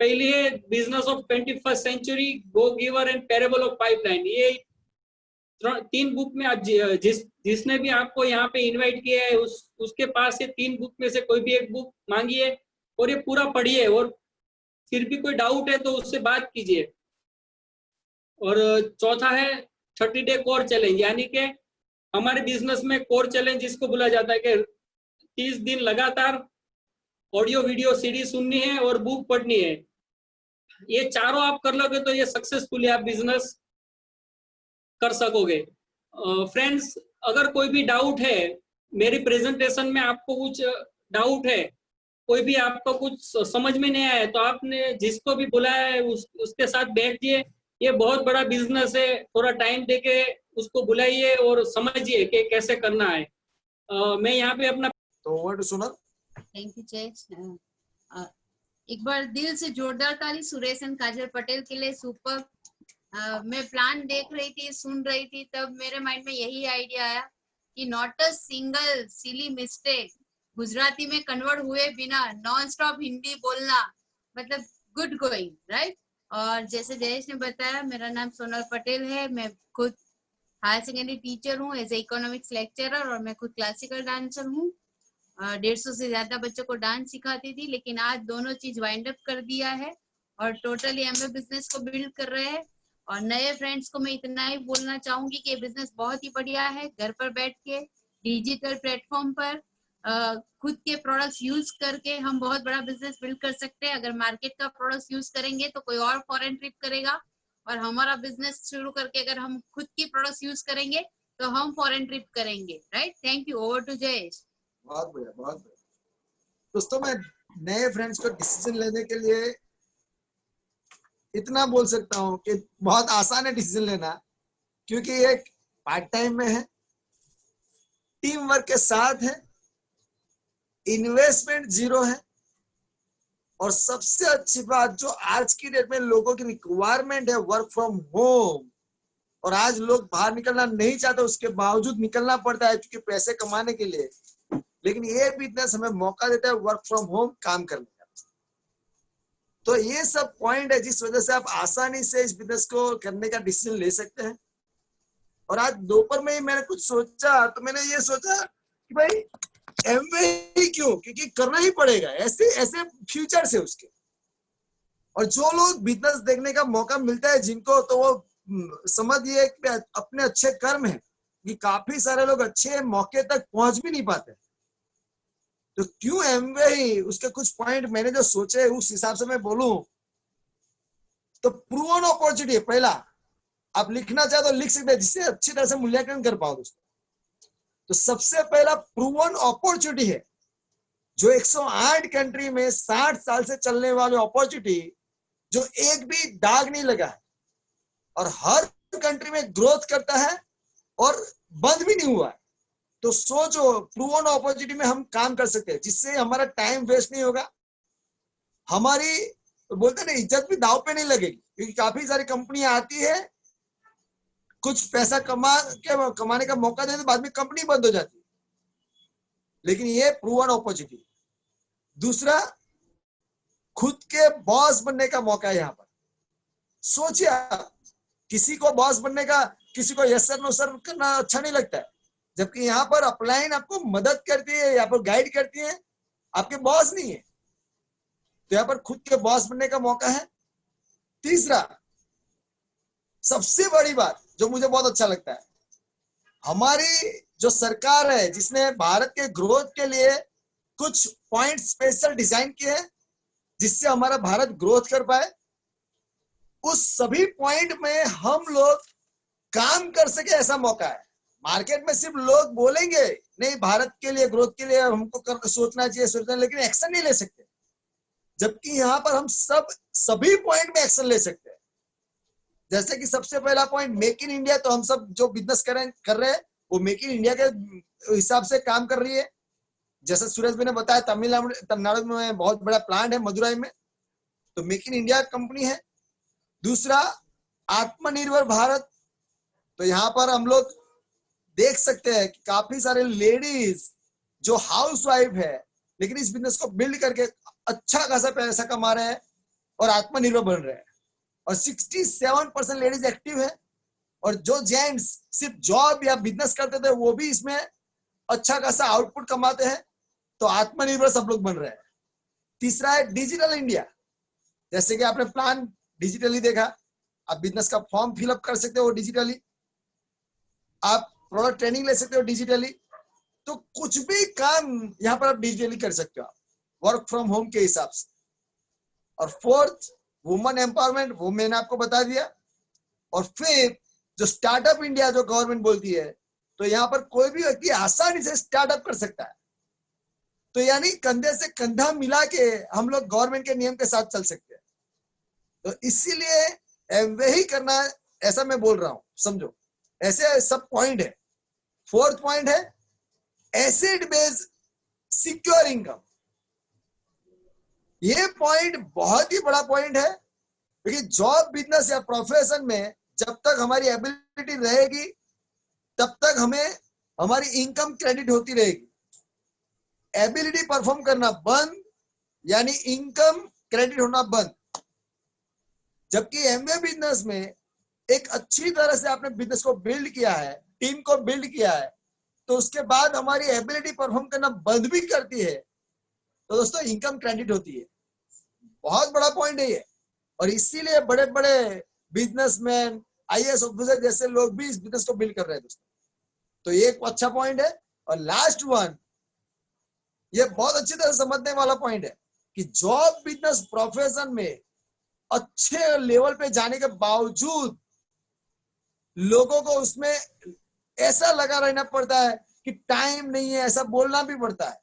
A: पहली है business of 21st century, go giver and parable of pipeline. ये 3 बुक में आप जिसने भी आपको यहाँ पे इनवाइट किया है उसके पास ये 3 बुक में से कोई भी एक बुक मांगिए और ये पूरा पढ़िए, और फिर भी कोई डाउट है तो उससे बात कीजिए। और चौथा है 30 डे कोर चैलेंज, यानी कि हमारे बिजनेस में कोर चैलेंज जिसको बोला जाता है कि 30 दिन लगातार ऑडियो वीडियो सीडी सुननी है और बुक पढ़नी है। ये चारों आप कर लोगे तो ये सक्सेसफुली आप बिजनेस कर सकोगे। फ्रेंड्स, अगर कोई भी डाउट है मेरी प्रेजेंटेशन में, आपको कुछ डाउट है, कोई भी आपको कुछ समझ में नहीं आया, तो आपने जिसको भी बुलाया है उसके साथ बैठिए। ये बहुत बड़ा बिजनेस है, थोड़ा टाइम देके उसको बुलाइए और समझिए कि कैसे करना है। मैं यहाँ पे अपना
D: तो over to Sonal.
E: Thank you Jay. एक बार दिल से जोरदार ताली सुरेश एंड काजल पटेल के लिए। सुपर। मैं प्लान देख रही थी, सुन रही थी, तब मेरे माइंड में यही आइडिया आया कि not a single silly mistake, Gujarati में कन्वर्ट हुए बिना नॉन स्टॉप हिंदी बोलना, मतलब गुड गोइंग, राइट। और जैसे जयेश ने बताया, मेरा नाम सोनल पटेल है। मैं खुद हायर सेकेंडरी टीचर हूँ एज ए इकोनॉमिक्स लेक्चरर, और मैं खुद क्लासिकल डांसर हूँ। 150 से ज्यादा बच्चों को डांस सिखाती थी, लेकिन आज दोनों चीज वाइंड अप कर दिया है और टोटली एमवे बिजनेस को बिल्ड कर रहे हैं। और नए फ्रेंड्स को मैं इतना ही बोलना चाहूंगी कि ये बिजनेस बहुत ही बढ़िया है। घर पर बैठ के डिजिटल प्लेटफॉर्म पर खुद के प्रोडक्ट्स यूज करके हम बहुत बड़ा बिजनेस बिल्ड कर सकते हैं। अगर मार्केट का प्रोडक्ट्स यूज करेंगे तो कोई और फॉरेन ट्रिप करेगा, और हमारा बिजनेस शुरू करके अगर हम खुद की प्रोडक्ट्स यूज करेंगे तो हम फॉरेन ट्रिप करेंगे, right. Thank you. Over to Jayesh.
D: बहुत बढ़िया, बहुत बढ़िया। दोस्तों, मैं नए फ्रेंड्स को डिसीजन लेने के लिए इतना बोल सकता हूँ कि बहुत आसान है डिसीजन लेना, क्योंकि एक पार्ट टाइम में है, टीम वर्क के साथ है, इन्वेस्टमेंट 0 है, और सबसे अच्छी बात जो आज की डेट में लोगों की रिक्वायरमेंट है, वर्क फ्रॉम होम। और आज लोग बाहर निकलना नहीं चाहते, उसके बावजूद निकलना पड़ता है क्योंकि पैसे कमाने के लिए। लेकिन ये बिजनेस हमें मौका देता है वर्क फ्रॉम होम काम करने का। तो ये सब पॉइंट है जिस वजह से आप आसानी से इस बिजनेस को करने का डिसीजन ले सकते हैं। और आज दोपहर में ही मैंने कुछ सोचा, तो मैंने ये सोचा कि भाई एमवे ही क्यों, क्योंकि करना ही पड़ेगा, ऐसे ऐसे फ्यूचर से उसके। और जो लोग बिजनेस देखने का मौका मिलता है जिनको, तो वो समझिए कि अपने अच्छे कर्म है कि काफी सारे लोग अच्छे मौके तक पहुंच भी नहीं पाते। तो क्यों एमवे ही, उसके कुछ पॉइंट मैंने जो सोचे उस हिसाब से मैं बोलूं तो प्रूवन अपॉर्चुनिटी है। पहला, आप लिखना चाहे तो लिख सकते हैं जिससे अच्छी तरह से मूल्यांकन कर पाओ दोस्तों। तो सबसे पहला प्रूवन अपॉर्चुनिटी है, जो 108 कंट्री में 60 साल से चलने वाली अपॉर्चुनिटी, जो एक भी दाग नहीं लगा है और हर कंट्री में ग्रोथ करता है और बंद भी नहीं हुआ है। तो सोचो, प्रूवन अपॉर्चुनिटी में हम काम कर सकते हैं जिससे हमारा टाइम वेस्ट नहीं होगा, हमारी बोलते ना इज्जत भी दाव पे नहीं लगेगी, क्योंकि काफी सारी कंपनियां आती है, कुछ पैसा कमाने का मौका देते, बाद में कंपनी बंद हो जाती है। लेकिन ये प्रूवन अपॉर्चुनिटी। दूसरा, खुद के बॉस बनने का मौका है। यहाँ पर सोचिए, किसी को बॉस बनने का, किसी को यस सर नो सर करना अच्छा नहीं लगता है, जबकि यहाँ पर अपलाइन आपको मदद करती है, यहाँ पर गाइड करती है, आपके बॉस नहीं है। तो यहाँ पर खुद के बॉस बनने का मौका है। तीसरा, सबसे बड़ी बात जो मुझे बहुत अच्छा लगता है, हमारी जो सरकार है जिसने भारत के ग्रोथ के लिए कुछ पॉइंट स्पेशल डिजाइन किए हैं जिससे हमारा भारत ग्रोथ कर पाए, उस सभी पॉइंट में हम लोग काम कर सके ऐसा मौका है। मार्केट में सिर्फ लोग बोलेंगे नहीं भारत के लिए ग्रोथ के लिए हमको सोचना चाहिए, लेकिन एक्शन नहीं ले सकते। जबकि यहाँ पर हम सभी पॉइंट में एक्शन ले सकते हैं। जैसे कि सबसे पहला पॉइंट मेक इन इंडिया, तो हम सब जो बिजनेस कर रहे हैं वो मेक इन इंडिया के हिसाब से काम कर रही है। जैसे सुरेश भाई ने बताया तमिलनाडु में बहुत बड़ा प्लांट है मदुरई में, तो मेक इन इंडिया कंपनी है। दूसरा आत्मनिर्भर भारत, तो यहाँ पर हम लोग देख सकते हैं कि काफी सारे लेडीज जो हाउस वाइफ है लेकिन इस बिजनेस को बिल्ड करके अच्छा खासा पैसा कमा रहे हैं और आत्मनिर्भर बन रहे हैं। और 67% लेडीज एक्टिव है, और जो जेंट्स सिर्फ जॉब या बिजनेस करते थे वो भी इसमें अच्छा खासा आउटपुट कमाते हैं, तो आत्मनिर्भर सब लोग बन रहे हैं। तीसरा है डिजिटल इंडिया, जैसे कि आपने प्लान डिजिटली देखा, आप बिजनेस का फॉर्म फिलअप कर सकते हो डिजिटली, आप प्रोडक्ट ट्रेनिंग ले सकते हो डिजिटली, तो कुछ भी काम यहाँ पर आप डिजिटली कर सकते हो आप वर्क फ्रॉम होम के हिसाब से। और फोर्थ वुमेन एम्पावरमेंट, वो मैंने आपको बता दिया। और फिफ्थ जो स्टार्टअप इंडिया जो गवर्नमेंट बोलती है, तो यहाँ पर कोई भी व्यक्ति आसानी से स्टार्टअप कर सकता है। तो यानी कंधे से कंधा मिला के हम लोग गवर्नमेंट के नियम के साथ चल सकते हैं। तो इसीलिए एमवे ही करना है, ऐसा मैं बोल रहा हूं, समझो ऐसे सब पॉइंट है। फोर्थ पॉइंट है एसेट बेस्ड सिक्योर इनकम। ये पॉइंट बहुत ही बड़ा पॉइंट है, क्योंकि जॉब बिजनेस या प्रोफेशन में जब तक हमारी एबिलिटी रहेगी तब तक हमें हमारी इनकम क्रेडिट होती रहेगी। एबिलिटी परफॉर्म करना बंद यानी इनकम क्रेडिट होना बंद। जबकि एमवे बिजनेस में एक अच्छी तरह से आपने बिजनेस को बिल्ड किया है, टीम को बिल्ड किया है, तो उसके बाद हमारी एबिलिटी परफॉर्म करना बंद भी करती है, तो दोस्तों इनकम क्रेडिट होती है। बहुत बड़ा पॉइंट है ये, और इसीलिए बड़े बड़े बिजनेसमैन आईएएस ऑफिसर जैसे लोग भी इस बिजनेस को बिल्ड कर रहे हैं दोस्तों। तो ये एक अच्छा पॉइंट है। और लास्ट वन, ये बहुत अच्छी तरह समझने वाला पॉइंट है कि जॉब बिजनेस प्रोफेशन में अच्छे लेवल पे जाने के बावजूद लोगों को उसमें ऐसा लगा रहना पड़ता है कि टाइम नहीं है, ऐसा बोलना भी पड़ता है।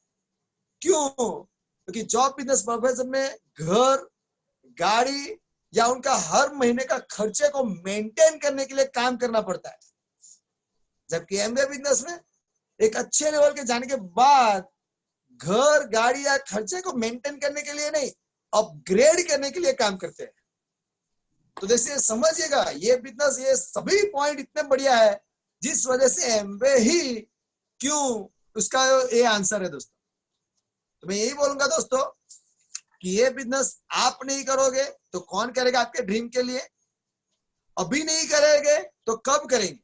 D: क्यों? क्योंकि जॉब बिजनेस प्रोफेशन में घर, गाड़ी या उनका हर महीने का खर्चे को मेंटेन करने के लिए काम करना पड़ता है। जबकि एमवे बिजनेस में एक अच्छे लेवल के जाने के बाद घर, गाड़ी या खर्चे को मेंटेन करने के लिए नहीं, अपग्रेड करने के लिए काम करते हैं। तो जैसे समझिएगा ये बिजनेस, ये सभी पॉइंट इतने बढ़िया है जिस वजह से एमवे ही क्यों, उसका ये आंसर है दोस्तों। तो मैं यही बोलूंगा दोस्तों कि ये बिजनेस आप नहीं करोगे तो कौन करेगा आपके ड्रीम के लिए? अभी नहीं करेंगे तो कब करेंगे?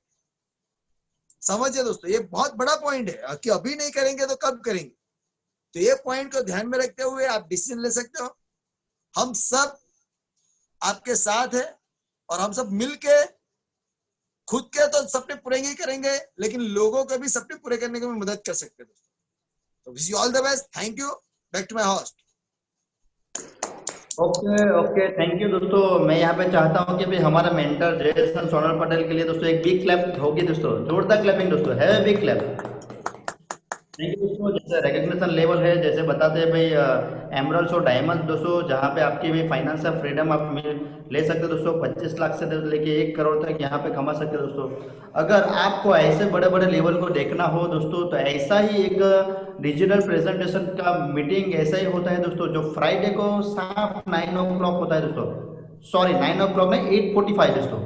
D: समझिए दोस्तों, ये बहुत बड़ा पॉइंट है कि अभी नहीं करेंगे तो कब करेंगे। तो ये पॉइंट को ध्यान में रखते हुए आप डिसीजन ले सकते हो। हम सब आपके साथ है और हम सब मिलके खुद के तो सपने पूरे ही करेंगे, लेकिन लोगों के भी सपने पूरे करने में मदद कर सकते हैं दोस्तों। तो wish you all the best. Thank you. Back to my host.
F: Okay thank you दोस्तों। मैं यहाँ पे चाहता हूँ कि भाई हमारा मेंटर जयसन सोनल पटेल के लिए दोस्तों एक बिग क्लैप होगी दोस्तों, जोरदार क्लैपिंग दोस्तों, है बिग क्लैप। थैंक यू दोस्तों। जैसे रिकग्निशन लेवल है, जैसे बताते हैं भाई एमरल्स और डायमंड दोस्तों, जहाँ पे आपकी भी फाइनेंशियल फ्रीडम आप ले सकते हो दोस्तों। 25 लाख से लेके 1 करोड़ तक यहाँ पे कमा सकते हो दोस्तों। अगर आपको ऐसे बड़े बड़े लेवल को देखना हो दोस्तों, तो ऐसा ही एक डिजिटल प्रेजेंटेशन का मीटिंग ऐसा ही होता है दोस्तों, जो फ्राइडे को शाम 9 o'clock होता है दोस्तों। सॉरी 9 o'clock में 8:45 दोस्तों,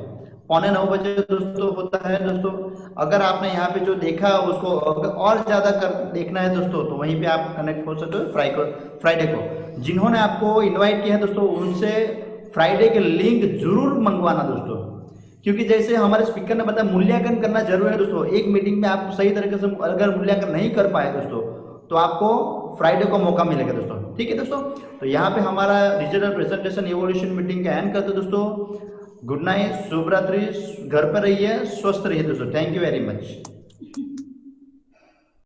F: 8:45 बजे दोस्तों होता है दोस्तों। अगर आपने यहाँ पे जो देखा उसको अगर और ज्यादा देखना है दोस्तों, तो वहीं पे आप कनेक्ट हो सकते हो फ्राइडे को। जिन्होंने आपको इनवाइट किया है दोस्तों, उनसे फ्राइडे के लिंक जरूर मंगवाना दोस्तों, क्योंकि जैसे हमारे स्पीकर ने बताया मूल्यांकन करना जरूरी है दोस्तों। एक मीटिंग में आप सही तरीके से अगर मूल्यांकन नहीं कर पाए दोस्तों, तो आपको फ्राइडे को मौका मिलेगा दोस्तों। ठीक है दोस्तों, तो यहाँ पे हमारा डिजिटल प्रेजेंटेशन इवोल्यूशन मीटिंग का एंड करते दोस्तों। गुड नाइट, शुभ रात्रि, घर पर रहिए, स्वस्थ रहिए दोस्तों। Thank you very much.